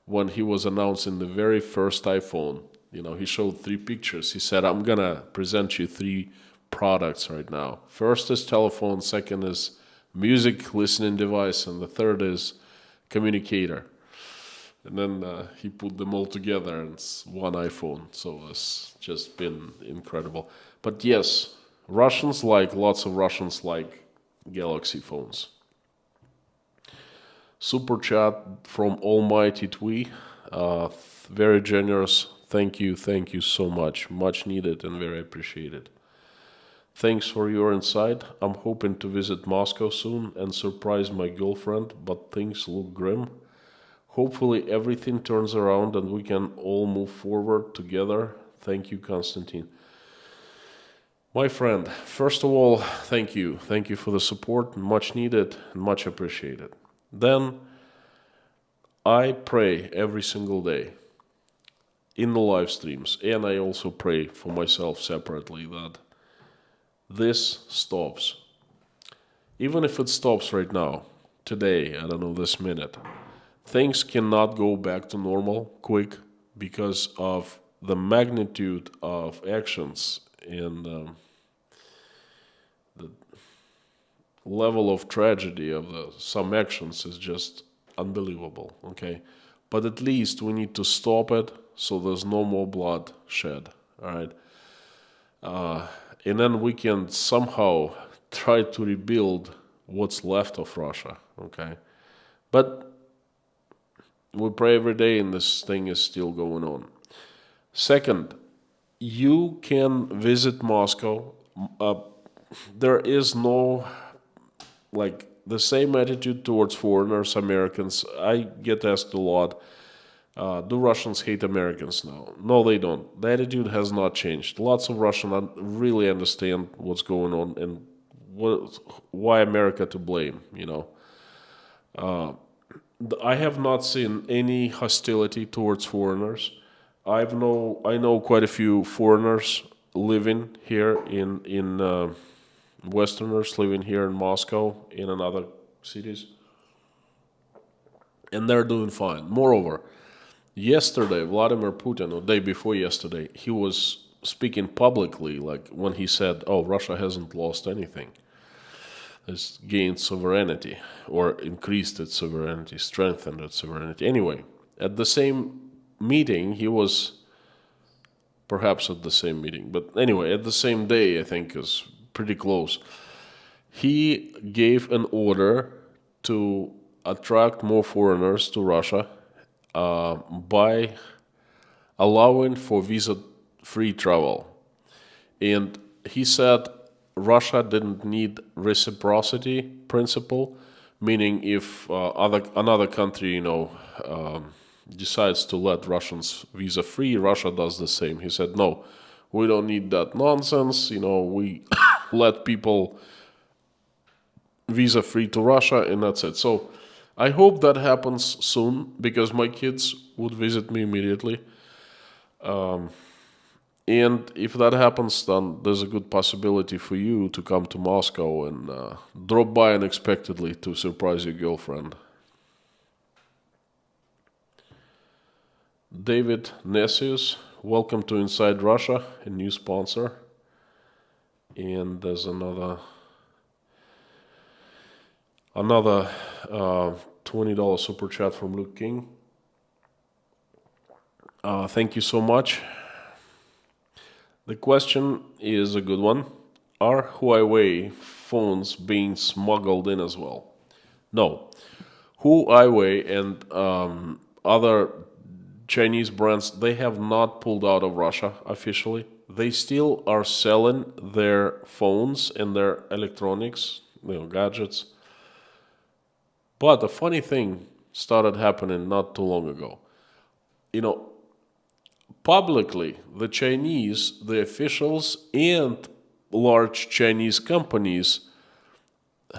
when he was announcing the very first iPhone, he showed 3 pictures. He said, I'm gonna present you 3 products right now. First is telephone, second is music listening device, and the third is communicator. And then he put them all together and it's one iPhone. So it's just been incredible. But yes, lots of Russians like Galaxy phones. Super chat from Almighty Twee. Very generous. Thank you so much. Much needed and very appreciated. Thanks for your insight. I'm hoping to visit Moscow soon and surprise my girlfriend, but things look grim. Hopefully everything turns around and we can all move forward together. Thank you, Konstantin. My friend, first of all, thank you. Thank you for the support, much needed and much appreciated. Then, I pray every single day in the live streams, and I also pray for myself separately that this stops. Even if it stops right now, today, I don't know, this minute, things cannot go back to normal quick because of the magnitude of actions and the level of tragedy of some actions is just unbelievable, okay? But at least we need to stop it so there's no more blood shed, all right? And then we can somehow try to rebuild what's left of Russia, okay? But we pray every day and this thing is still going on. Second, you can visit Moscow. There is no, like, the same attitude towards foreigners, Americans. I get asked a lot, do Russians hate Americans now? No, they don't. The attitude has not changed. Lots of Russians really understand what's going on and why America to blame, you know. I have not seen any hostility towards foreigners. I know quite a few foreigners living here in Westerners living here in Moscow and in other cities, and they're doing fine. Moreover, yesterday, Vladimir Putin, or day before yesterday, he was speaking publicly, like when he said, "Oh, Russia hasn't lost anything. It's gained sovereignty, or increased its sovereignty, strengthened its sovereignty." Anyway, at the same meeting, he was perhaps at the same meeting, but anyway, at the same day, I think is pretty close. He gave an order to attract more foreigners to Russia by allowing for visa-free travel. And he said Russia didn't need reciprocity principle, meaning if another country, decides to let Russians visa-free, Russia does the same. He said, no, we don't need that nonsense. We let people visa-free to Russia, and that's it. So I hope that happens soon, because my kids would visit me immediately. And if that happens, then there's a good possibility for you to come to Moscow and drop by unexpectedly to surprise your girlfriend. David Nesius, welcome to Inside Russia, a new sponsor. And there's another $20 super chat from Luke King. Thank you so much. The question is a good one. Are Huawei phones being smuggled in as well? No. Huawei and other Chinese brands, they have not pulled out of Russia officially. They still are selling their phones and their electronics, gadgets. But a funny thing started happening not too long ago. Publicly, the Chinese, the officials, and large Chinese companies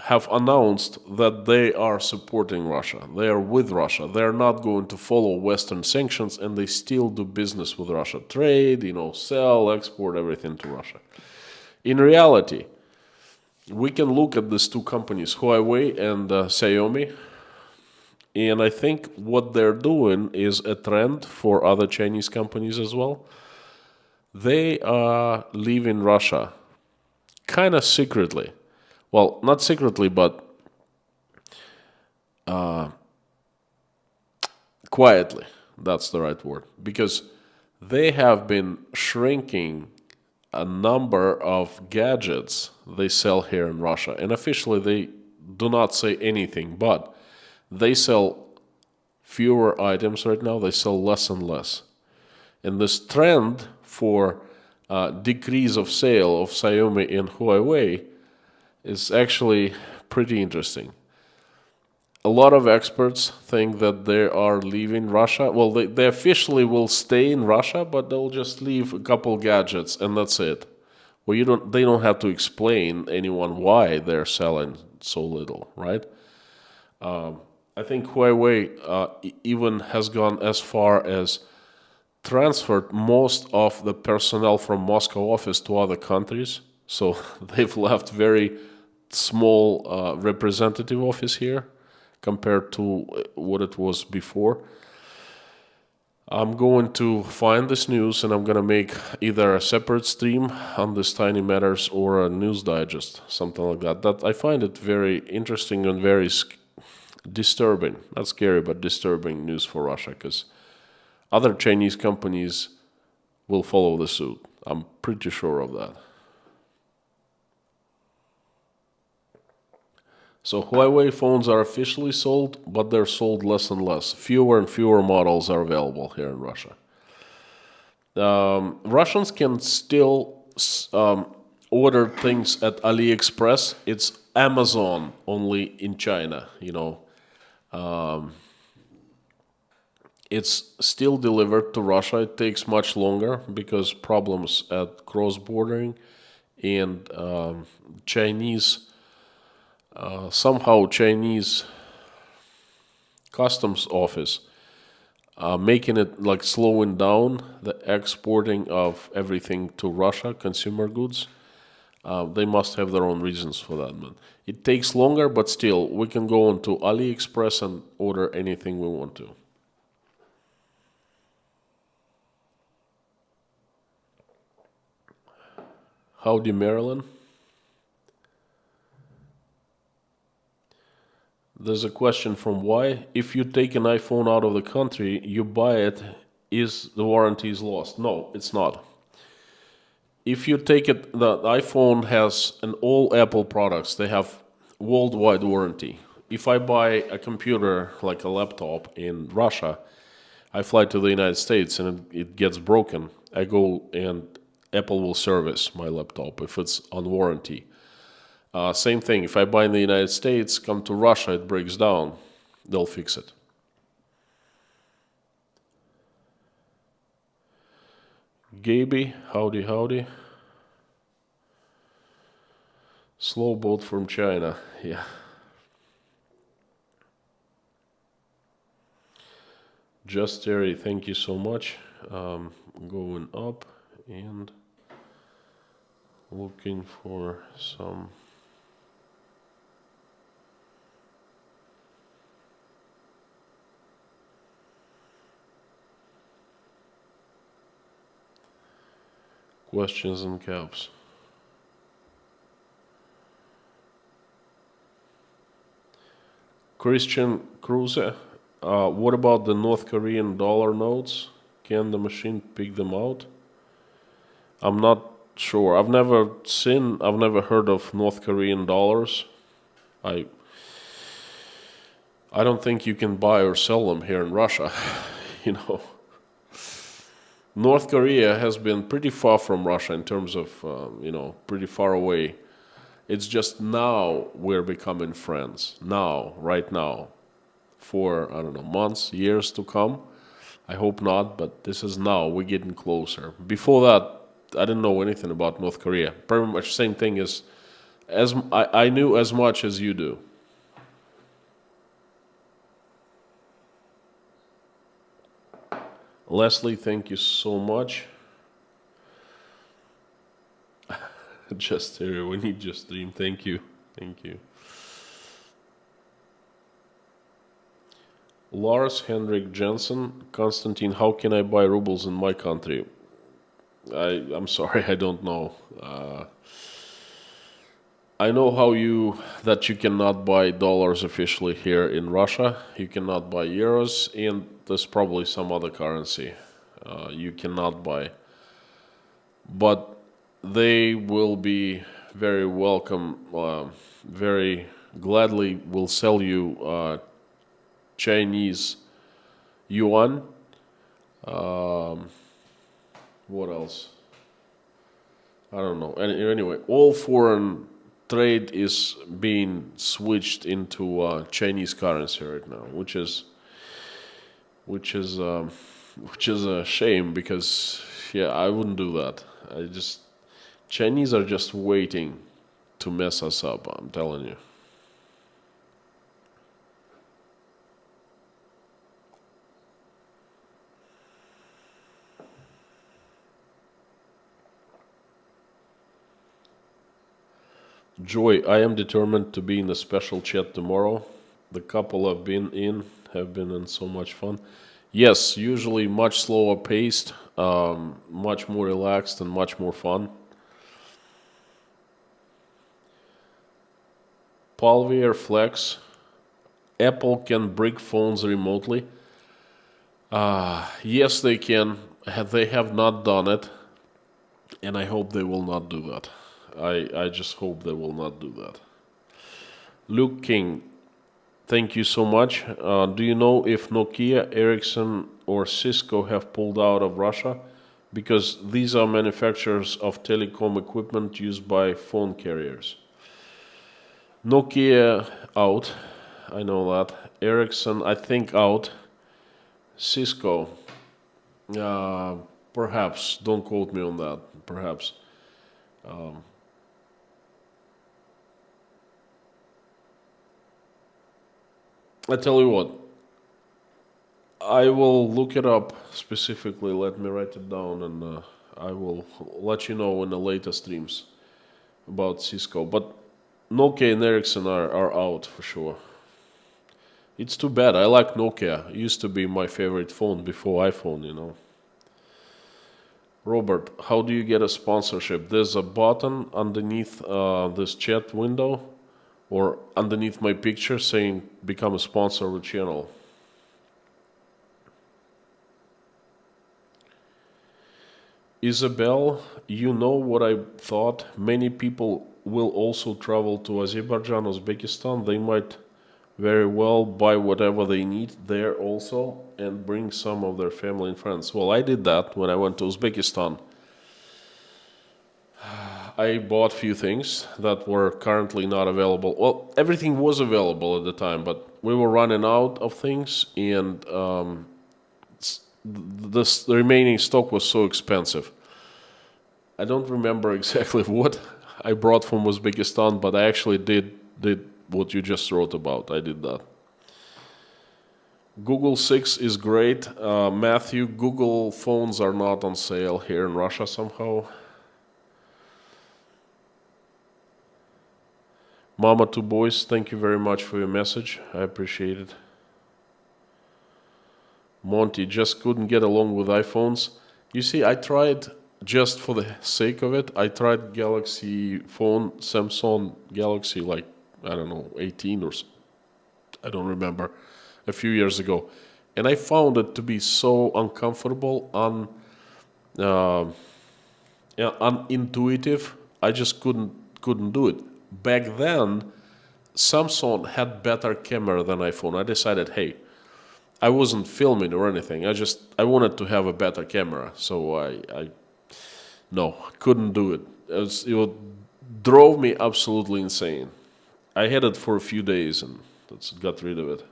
have announced that they are supporting Russia. They are with Russia. They are not going to follow Western sanctions, and they still do business with Russia. Trade, sell, export, everything to Russia. In reality, we can look at these two companies, Huawei and Xiaomi, and I think what they're doing is a trend for other Chinese companies as well. They are leaving Russia kind of secretly. Well, not secretly, but quietly. That's the right word. Because they have been shrinking a number of gadgets they sell here in Russia. And officially they do not say anything, but they sell fewer items right now. They sell less and less. And this trend for decrease of sale of Xiaomi and Huawei is actually pretty interesting. A lot of experts think that they are leaving Russia. Well, they officially will stay in Russia, but they'll just leave a couple gadgets and that's it. Well, they don't have to explain anyone why they're selling so little, right? I think Huawei even has gone as far as transferred most of the personnel from Moscow office to other countries. So they've left very small representative office here compared to what it was before. I'm going to find this news and I'm going to make either a separate stream on this tiny matters or a news digest, something like that. That I find it very interesting and very disturbing. Not scary, but disturbing news for Russia, because other Chinese companies will follow the suit. I'm pretty sure of that. So Huawei phones are officially sold, but they're sold less and less. Fewer and fewer models are available here in Russia. Russians can still order things at AliExpress. It's Amazon only in China, It's still delivered to Russia. It takes much longer because problems at cross-bordering and somehow Chinese customs office making it like slowing down the exporting of everything to Russia, consumer goods. They must have their own reasons for that, man. It takes longer, but still, we can go onto AliExpress and order anything we want to. Howdy, Maryland. There's a question from Y. If you take an iPhone out of the country, you buy it, is the warranty is lost? No, it's not. If you take it, the iPhone has an all Apple products. They have worldwide warranty. If I buy a computer, like a laptop in Russia, I fly to the United States and it gets broken. I go and Apple will service my laptop if it's on warranty. Same thing, if I buy in the United States, come to Russia, it breaks down, they'll fix it. Gaby, howdy, howdy. Slow boat from China, yeah. Just Terry, thank you so much. Going up and looking for some questions in caps. Christian Kruse, what about the North Korean dollar notes? Can the machine pick them out? I'm not sure. I've never heard of North Korean dollars. I don't think you can buy or sell them here in Russia. you know. North Korea has been pretty far from Russia in terms of, pretty far away. It's just now we're becoming friends. Now, right now. For, I don't know, months, years to come. I hope not, but this is now. We're getting closer. Before that, I didn't know anything about North Korea. Pretty much same thing as I knew as much as you do. Leslie, thank you so much. Just here, we need your stream. Thank you. Thank you. Lars Henrik Jensen, Konstantin, how can I buy rubles in my country? I'm sorry, I don't know. I know that you cannot buy dollars officially here in Russia. You cannot buy euros, and there's probably some other currency you cannot buy. But they will be very welcome, very gladly will sell you Chinese yuan. What else? I don't know. Anyway, all foreign trade is being switched into Chinese currency right now, which is a shame because I wouldn't do that. Chinese are just waiting to mess us up. I'm telling you. Joy, I am determined to be in a special chat tomorrow. The couple I've been in have been in so much fun. Yes, usually much slower paced, much more relaxed, and much more fun. Palvier Flex. Apple can brick phones remotely. Yes, they can. They have not done it, and I hope they will not do that. I just hope they will not do that. Luke King, thank you so much. Do you know if Nokia, Ericsson, or Cisco have pulled out of Russia? Because these are manufacturers of telecom equipment used by phone carriers. Nokia out, I know that. Ericsson, I think out. Cisco, uh, perhaps. Don't quote me on that. Perhaps. I tell you what, I will look it up specifically. Let me write it down, and I will let you know in the later streams about Cisco. But Nokia and Ericsson are out for sure. It's too bad. I like Nokia. It used to be my favorite phone before iPhone. Robert, how do you get a sponsorship? There's a button underneath this chat window or underneath my picture saying become a sponsor of the channel. Isabel, you know what I thought? Many people will also travel to Azerbaijan, Uzbekistan. They might very well buy whatever they need there also and bring some of their family and friends. Well, I did that when I went to Uzbekistan. I bought few things that were currently not available. Well, everything was available at the time, but we were running out of things, and the remaining stock was so expensive. I don't remember exactly what I brought from Uzbekistan, but I actually did what you just wrote about. I did that. Google 6 is great. Matthew, Google phones are not on sale here in Russia somehow. Mama Two Boys, thank you very much for your message. I appreciate it. Monty, just couldn't get along with iPhones. You see, I tried just for the sake of it. I tried Galaxy phone, Samsung Galaxy, like, I don't know, 18 or I don't remember, a few years ago. And I found it to be so uncomfortable, unintuitive. I just couldn't do it. Back then, Samsung had better camera than iPhone. I decided, hey, I wasn't filming or anything. I wanted to have a better camera. So I couldn't do it. It drove me absolutely insane. I had it for a few days and got rid of it.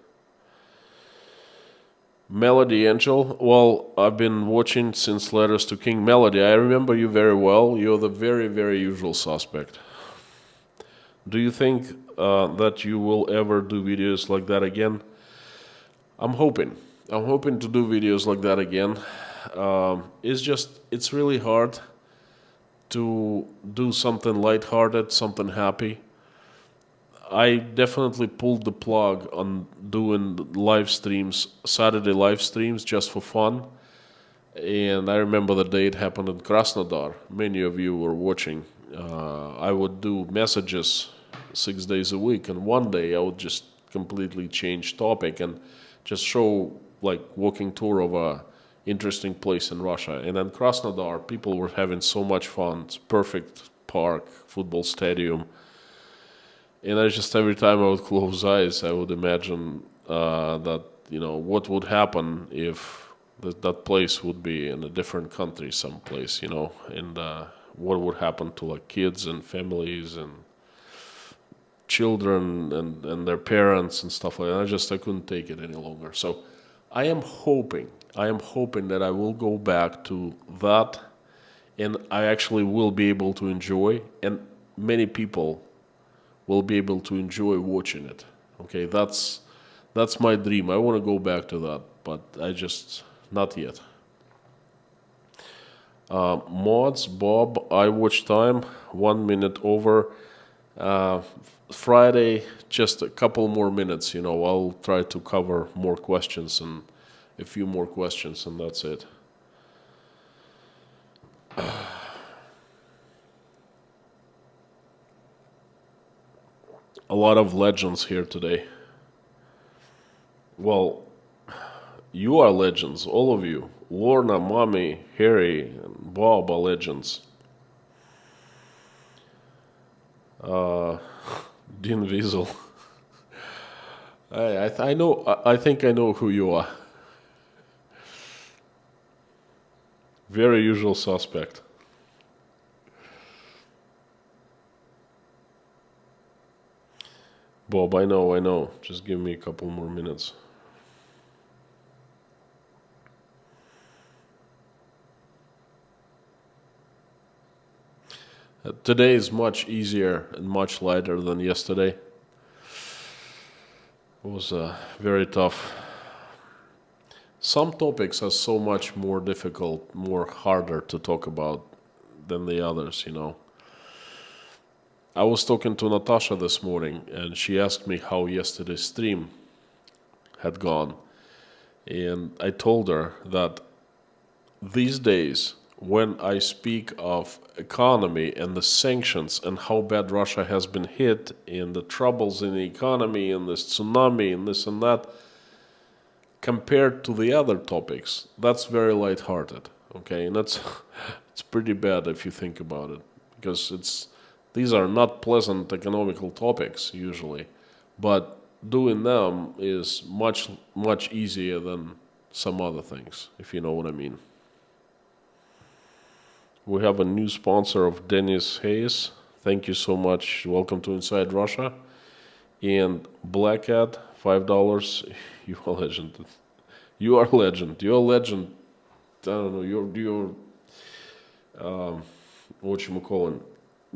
Melody Angel, well, I've been watching since Letters to King. Melody, I remember you very well. You're the very, very usual suspect. Do you think that you will ever do videos like that again? I'm hoping. I'm hoping to do videos like that again. It's really hard to do something lighthearted, something happy. I definitely pulled the plug on doing live streams, Saturday live streams, just for fun. And I remember the day it happened in Krasnodar. Many of you were watching. I would do messages 6 days a week, and one day I would just completely change topic and just show like walking tour of a interesting place in Russia. And in Krasnodar, people were having so much fun. It's perfect park, football stadium. And I just every time I would close eyes, I would imagine that what would happen if that place would be in a different country, someplace, and what would happen to like kids and families and children and their parents and stuff like that. I couldn't take it any longer. So I am hoping that I will go back to that, and I actually will be able to enjoy, and many people will be able to enjoy watching it. Okay, that's my dream. I want to go back to that, but not yet. Mods, Bob, I watch time, 1 minute over. Uh, Friday, just a couple more minutes. I'll try to cover more questions and a few more questions, and that's it. A lot of legends here today. Well, you are legends, all of you. Lorna, Mommy, Harry, and Bob are legends. Dean Wiesel. I know. I think I know who you are. Very usual suspect. Bob, I know. Just give me a couple more minutes. Today is much easier and much lighter than yesterday. It was very tough. Some topics are so much more difficult, more harder to talk about than the others. I was talking to Natasha this morning, and she asked me how yesterday's stream had gone. And I told her that these days, when I speak of economy and the sanctions and how bad Russia has been hit, and the troubles in the economy and this tsunami and this and that, compared to the other topics, that's very lighthearted. Okay, and that's it's pretty bad if you think about it, because these are not pleasant economical topics usually, but doing them is much easier than some other things, if you know what I mean. We have a new sponsor of Dennis Hayes. Thank you so much. Welcome to Inside Russia. And Black Cat, $5. You are a legend. You are a legend. You're a legend. I don't know. You're what you call it.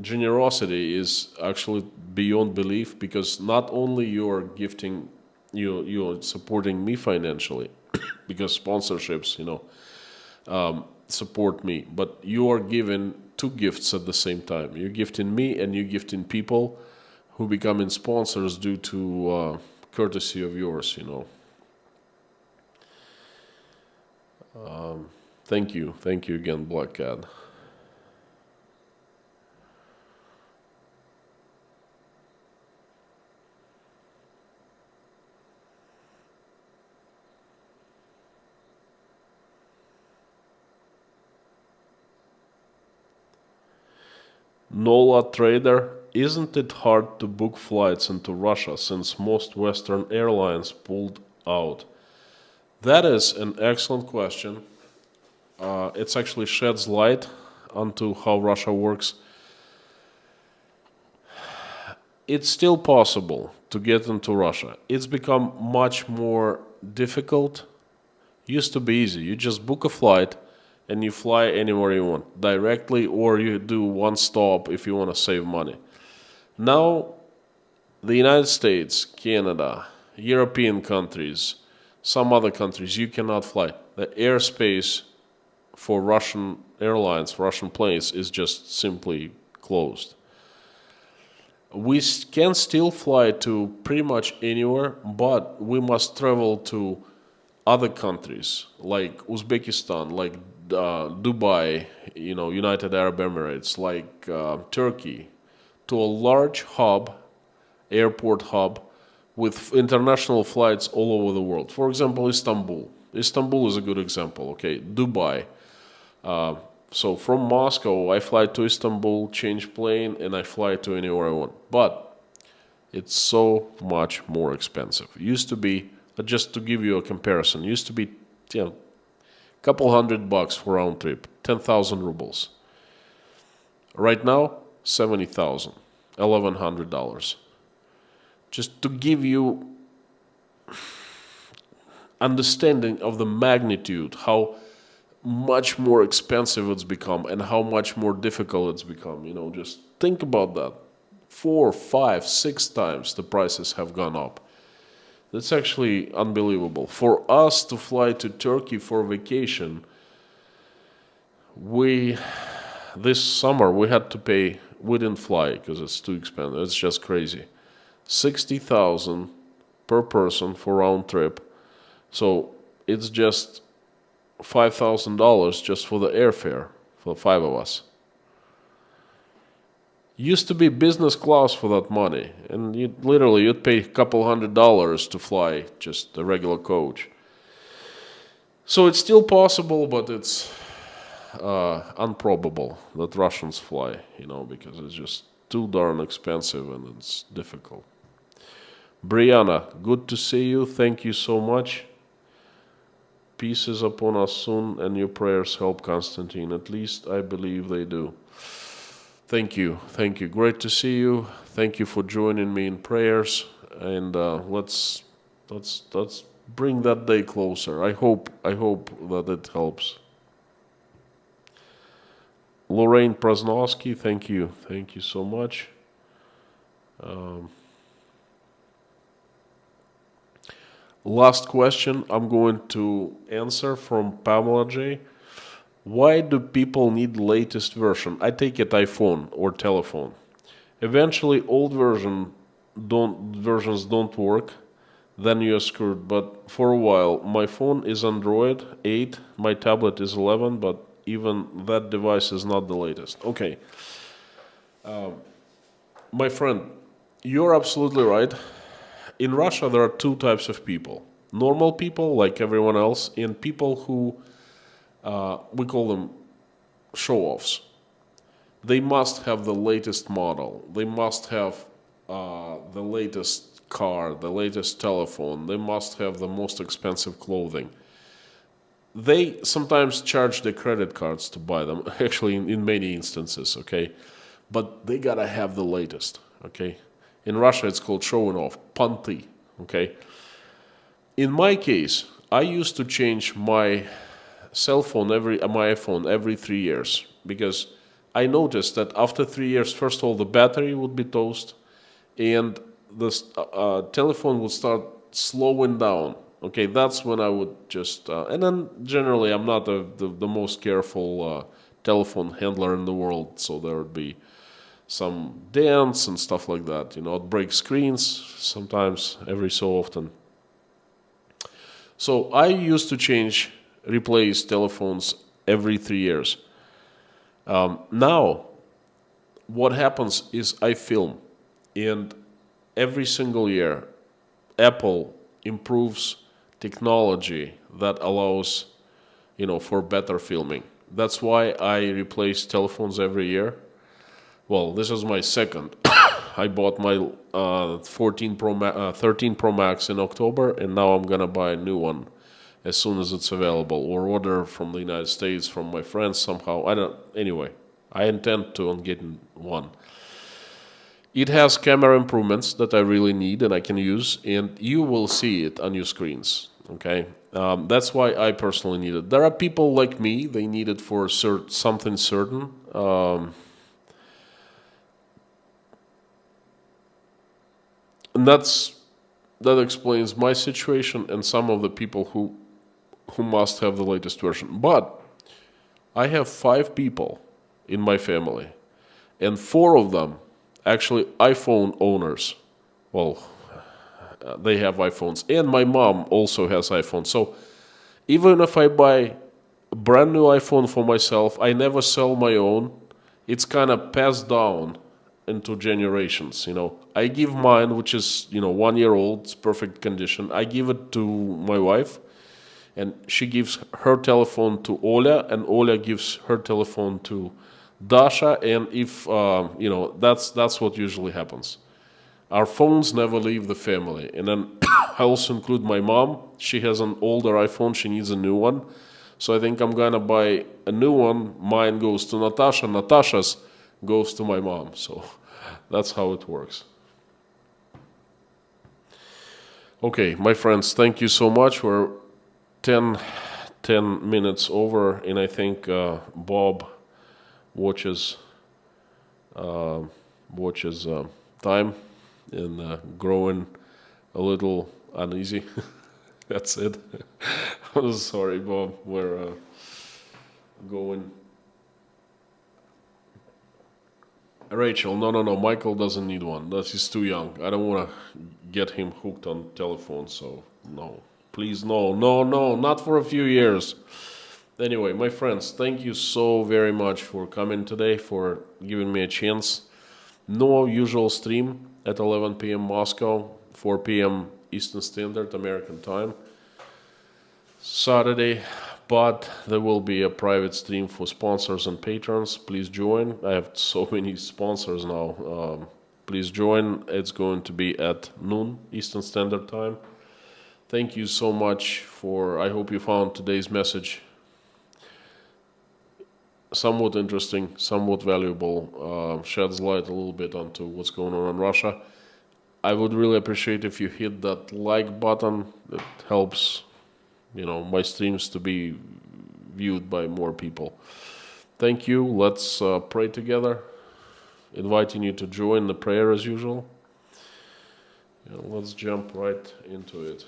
Generosity is actually beyond belief, because not only you're gifting, you're supporting me financially, because sponsorships, support me, but you are giving two gifts at the same time. You're gifting me and you're gifting people who becoming sponsors due to courtesy of yours. Thank you again, Black Cat. Nola Trader, isn't it hard to book flights into Russia since most Western airlines pulled out? That is an excellent question. It actually sheds light onto how Russia works. It's still possible to get into Russia. It's become much more difficult. Used to be easy. You just book a flight and you fly anywhere you want, directly, or you do one stop if you want to save money. Now, the United States, Canada, European countries, some other countries, you cannot fly. The airspace for Russian airlines, Russian planes, is just simply closed. We can still fly to pretty much anywhere, but we must travel to other countries like Uzbekistan, like Dubai, United Arab Emirates, like Turkey, to a large hub, airport hub, with international flights all over the world. For example, Istanbul. Istanbul is a good example. Okay, Dubai. So from Moscow, I fly to Istanbul, change plane, and I fly to anywhere I want. But it's so much more expensive. Used to be, just to give you a comparison, used to be, couple $100 for round trip, 10,000 rubles. Right now, 70,000, $1,100. Just to give you understanding of the magnitude, how much more expensive it's become and how much more difficult it's become. Just think about that. 4, 5, 6 times the prices have gone up. That's actually unbelievable. For us to fly to Turkey for vacation, this summer we had to pay we didn't fly because it's too expensive. It's just crazy. 60,000 per person for round trip. So it's just $5,000 just for the airfare for the 5 of us. Used to be business class for that money, and you'd pay a couple $100 to fly just a regular coach. So it's still possible, but it's improbable that Russians fly, because it's just too darn expensive and it's difficult. Brianna, good to see you. Thank you so much. Peace is upon us soon, and your prayers help Constantine. At least I believe they do. Thank you. Thank you. Great to see you. Thank you for joining me in prayers. And let's bring that day closer. I hope that it helps. Lorraine Prasnowski, thank you. Thank you so much. Last question I'm going to answer from Pamela J. Why do people need latest version? I take it iPhone or telephone. Eventually, old versions don't work. Then you're screwed. But for a while, my phone is Android 8, my tablet is 11, but even that device is not the latest. Okay. My friend, you're absolutely right. In Russia, there are two types of people. Normal people, like everyone else, and people who, we call them show-offs. They must have the latest model. They must have the latest car, the latest telephone. They must have the most expensive clothing. They sometimes charge their credit cards to buy them, actually in many instances, okay? But they gotta have the latest, okay? In Russia, it's called showing off, panty, okay? In my case, I used to change my my iPhone every 3 years because I noticed that after 3 years, first of all, the battery would be toast and the telephone would start slowing down. Okay, that's when I would just... and then generally, I'm not the most careful telephone handler in the world, so there would be some dents and stuff like that. I'd break screens sometimes every so often. So I used to replace telephones every 3 years. Now, what happens is I film, and every single year, Apple improves technology that allows, for better filming. That's why I replace telephones every year. Well, this is my second. I bought my 13 Pro Max in October, and now I'm gonna buy a new one as soon as it's available, or order from the United States from my friends somehow. Anyway, I intend on getting one. It has camera improvements that I really need and I can use, and you will see it on your screens. Okay, that's why I personally need it. There are people like me; they need it for something certain. And that explains my situation and some of the people who must have the latest version. But I have 5 people in my family, and 4 of them actually iPhone owners. Well, they have iPhones, and my mom also has iPhone. So even if I buy a brand new iPhone for myself, I never sell my own. It's kind of passed down into generations. I give mine, which is 1 year old, it's perfect condition. I give it to my wife, and she gives her telephone to Oля, and Oля gives her telephone to Dasha. And if that's what usually happens. Our phones never leave the family. And then I also include my mom. She has an older iPhone. She needs a new one. So I think I'm gonna buy a new one. Mine goes to Natasha. Natasha's goes to my mom. So that's how it works. Okay, my friends, thank you so much. We're 10 minutes over, and I think Bob watches time and growing a little uneasy. That's it. I'm sorry, Bob. We're going Rachel, no. Michael doesn't need one. He's too young. I don't want to get him hooked on telephone. So no, please, no, not for a few years. Anyway, my friends, thank you so very much for coming today, for giving me a chance. No usual stream at 11 p.m. Moscow, 4 p.m. Eastern Standard American Time, Saturday, but there will be a private stream for sponsors and patrons. Please join. I have so many sponsors now. Please join. It's going to be at noon Eastern Standard Time. Thank you so much for. I hope you found today's message somewhat interesting, somewhat valuable, sheds light a little bit onto what's going on in Russia. I would really appreciate if you hit that like button. It helps, my streams to be viewed by more people. Thank you. Let's pray together. Inviting you to join the prayer as usual. Let's jump right into it.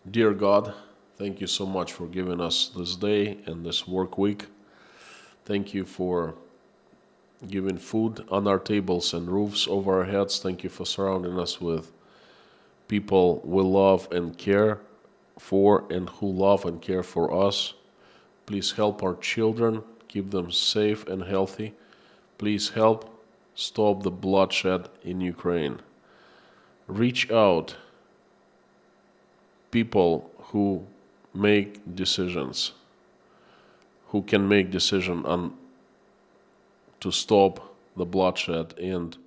Dear God, thank you so much for giving us this day and this work week. Thank you for giving food on our tables and roofs over our heads. Thank you for surrounding us with people we love and care for and who love and care for us. Please help our children, keep them safe and healthy. Please help stop the bloodshed in Ukraine. Reach out people who make decisions, who can make decision on to stop the bloodshed and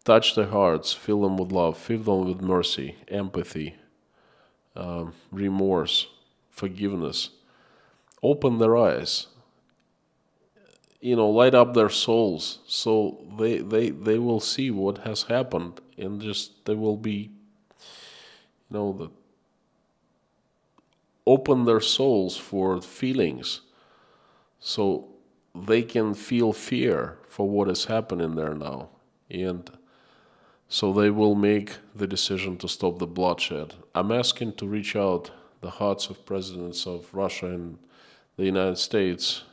touch their hearts, fill them with love, fill them with mercy, empathy, remorse, forgiveness. Open their eyes, light up their souls so they will see what has happened and just they will be, open their souls for feelings so they can feel fear for what is happening there now. And so they will make the decision to stop the bloodshed. I'm asking to reach out the hearts of presidents of Russia and the United States,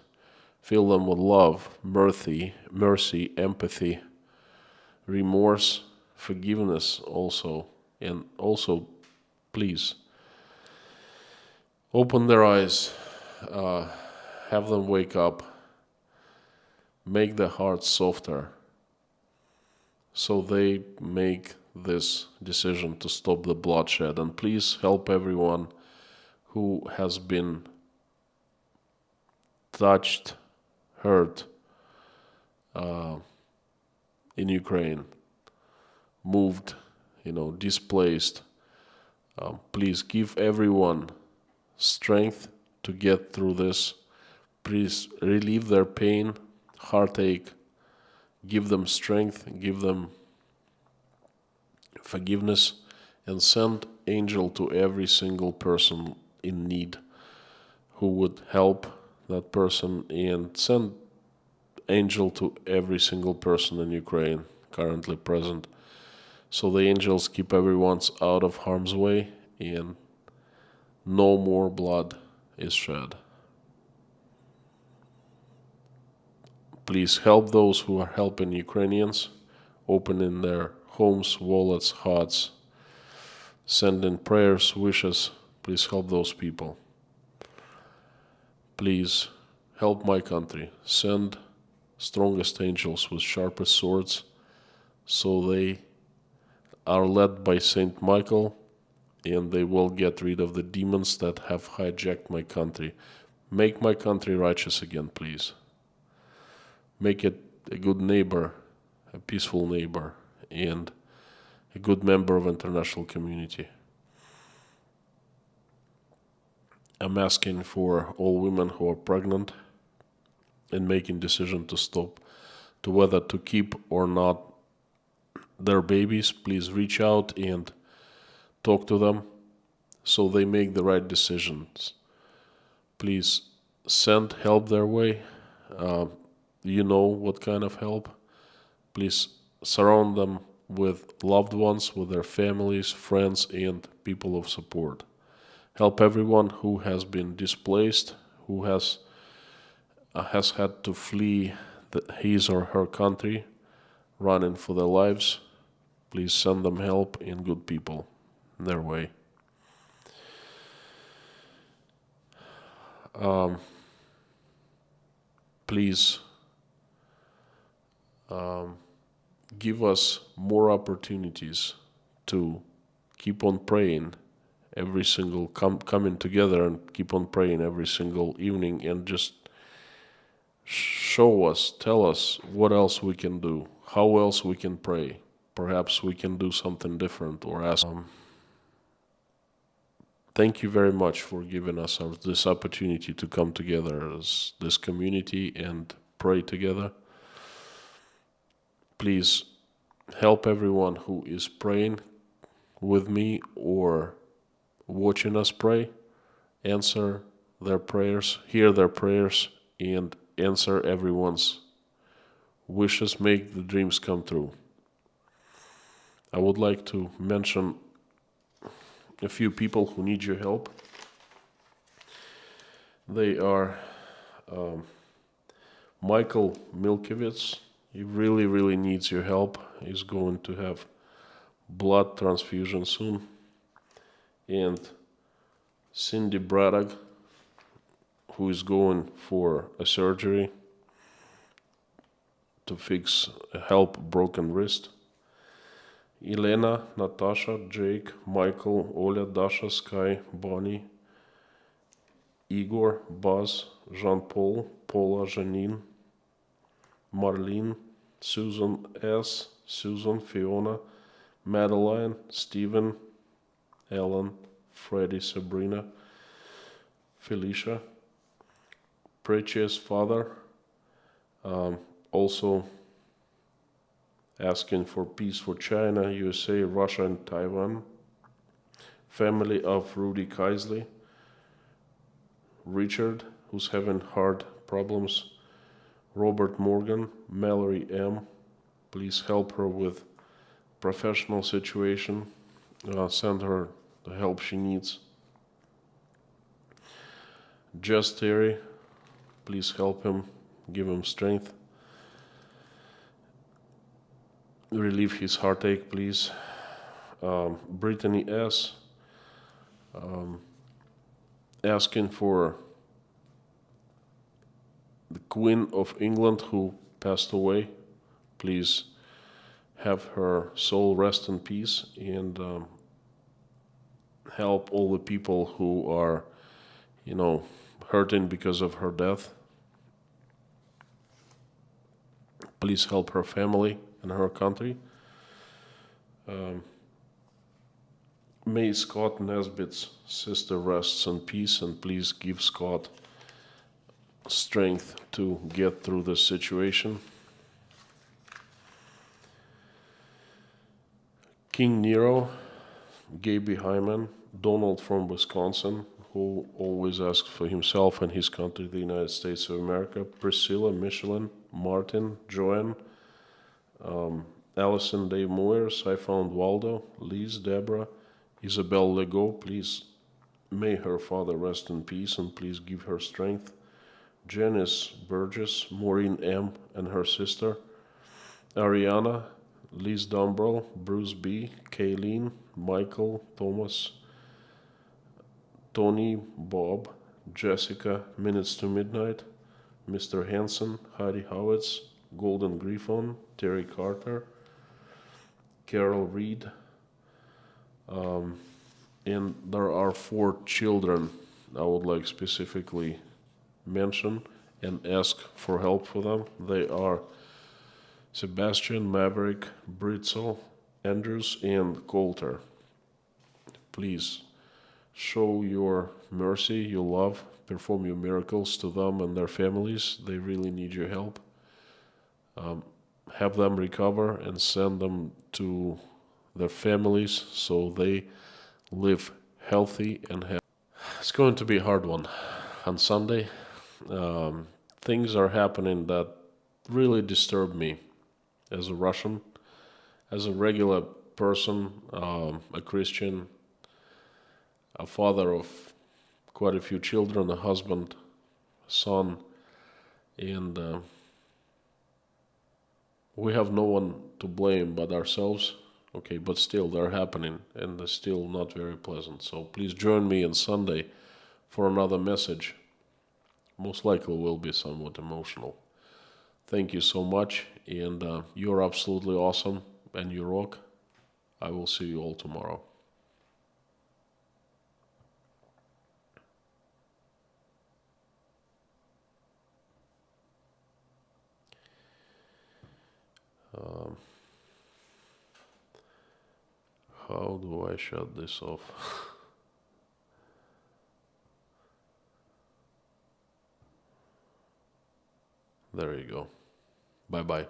fill them with love, mercy, empathy, remorse, forgiveness also. And also, please, open their eyes, have them wake up, make their hearts softer, so they make this decision to stop the bloodshed. And please help everyone who has been touched, hurt in Ukraine, moved, displaced. Please give everyone strength to get through this. Please relieve their pain, heartache, give them strength, give them forgiveness, and send angel to every single person in need who would help that person, and send angel to every single person in Ukraine currently present. So the angels keep everyone out of harm's way and no more blood is shed. Please help those who are helping Ukrainians, opening their homes, wallets, hearts, sending prayers, wishes. Please help those people. Please help my country. Send strongest angels with sharpest swords so they are led by Saint Michael and they will get rid of the demons that have hijacked my country. Make my country righteous again, please. Make it a good neighbor, a peaceful neighbor, and a good member of international community. I'm asking for all women who are pregnant and making decision to stop, to whether to keep or not their babies. Please reach out and talk to them so they make the right decisions. Please send help their way. You know what kind of help. Please surround them with loved ones, with their families, friends, and people of support. Help everyone who has been displaced, who has had to flee his or her country, running for their lives. Please send them help and good people their way. Please give us more opportunities to keep on praying every single coming together and keep on praying every single evening, and just show us, tell us what else we can do, how else we can pray. Perhaps we can do something different or ask. Thank you very much for giving us this opportunity to come together as this community and pray together. Please help everyone who is praying with me or watching us pray, answer their prayers, hear their prayers, and answer everyone's wishes, make the dreams come true. I would like to mention a few people who need your help. They are Michael Milkevitz. He really, really needs your help. He's going to have blood transfusion soon. And Cindy Braddock, who is going for a surgery to help broken wrist. Elena, Natasha, Jake, Michael, Oля, Dasha, Sky, Bonnie, Igor, Buzz, Jean-Paul, Paula, Janine, Marlene, Susan S., Susan, Fiona, Madeline, Stephen, Ellen, Freddie, Sabrina, Felicia, Precious Father, also asking for peace for China, USA, Russia, and Taiwan. Family of Rudy Kaisley, Richard, who's having heart problems, Robert Morgan, Mallory M. Please help her with professional situation. Send her the help she needs. Jess Terry, please help him, give him strength. Relieve his heartache, please. Brittany S. Asking for the Queen of England who passed away. Please have her soul rest in peace, and help all the people who are, hurting because of her death. Please help her family and her country. May Scott Nesbitt's sister rests in peace, and please give Scott strength to get through this situation. King Nero, Gaby Hyman, Donald from Wisconsin, who always asks for himself and his country, the United States of America, Priscilla, Michelin, Martin, Joanne, Allison, Dave Moyers, I Found Waldo, Liz, Deborah, Isabel Legault, please may her father rest in peace and please give her strength. Janice Burgess, Maureen M. and her sister, Ariana, Liz Dumbrell, Bruce B., Kayleen, Michael, Thomas, Tony, Bob, Jessica, Minutes to Midnight, Mr. Hanson, Heidi Howitz, Golden Griffon, Terry Carter, Carol Reed, and there are 4 children I would like specifically mention and ask for help for them. They are Sebastian, Maverick, Britzel, Andrews, and Coulter. Please show your mercy, your love, perform your miracles to them and their families. They really need your help. Have them recover and send them to their families so they live healthy and happy. It's going to be a hard one. On Sunday, things are happening that really disturb me. as a Russian, as a regular person, a Christian, a father of quite a few children, a husband, a son, and we have no one to blame but ourselves. Okay, but still they're happening and they're still not very pleasant. So please join me on Sunday for another message. Most likely will be somewhat emotional. Thank you so much, and you're absolutely awesome, and you rock. I will see you all tomorrow. Um, how do I shut this off? There you go. Bye bye.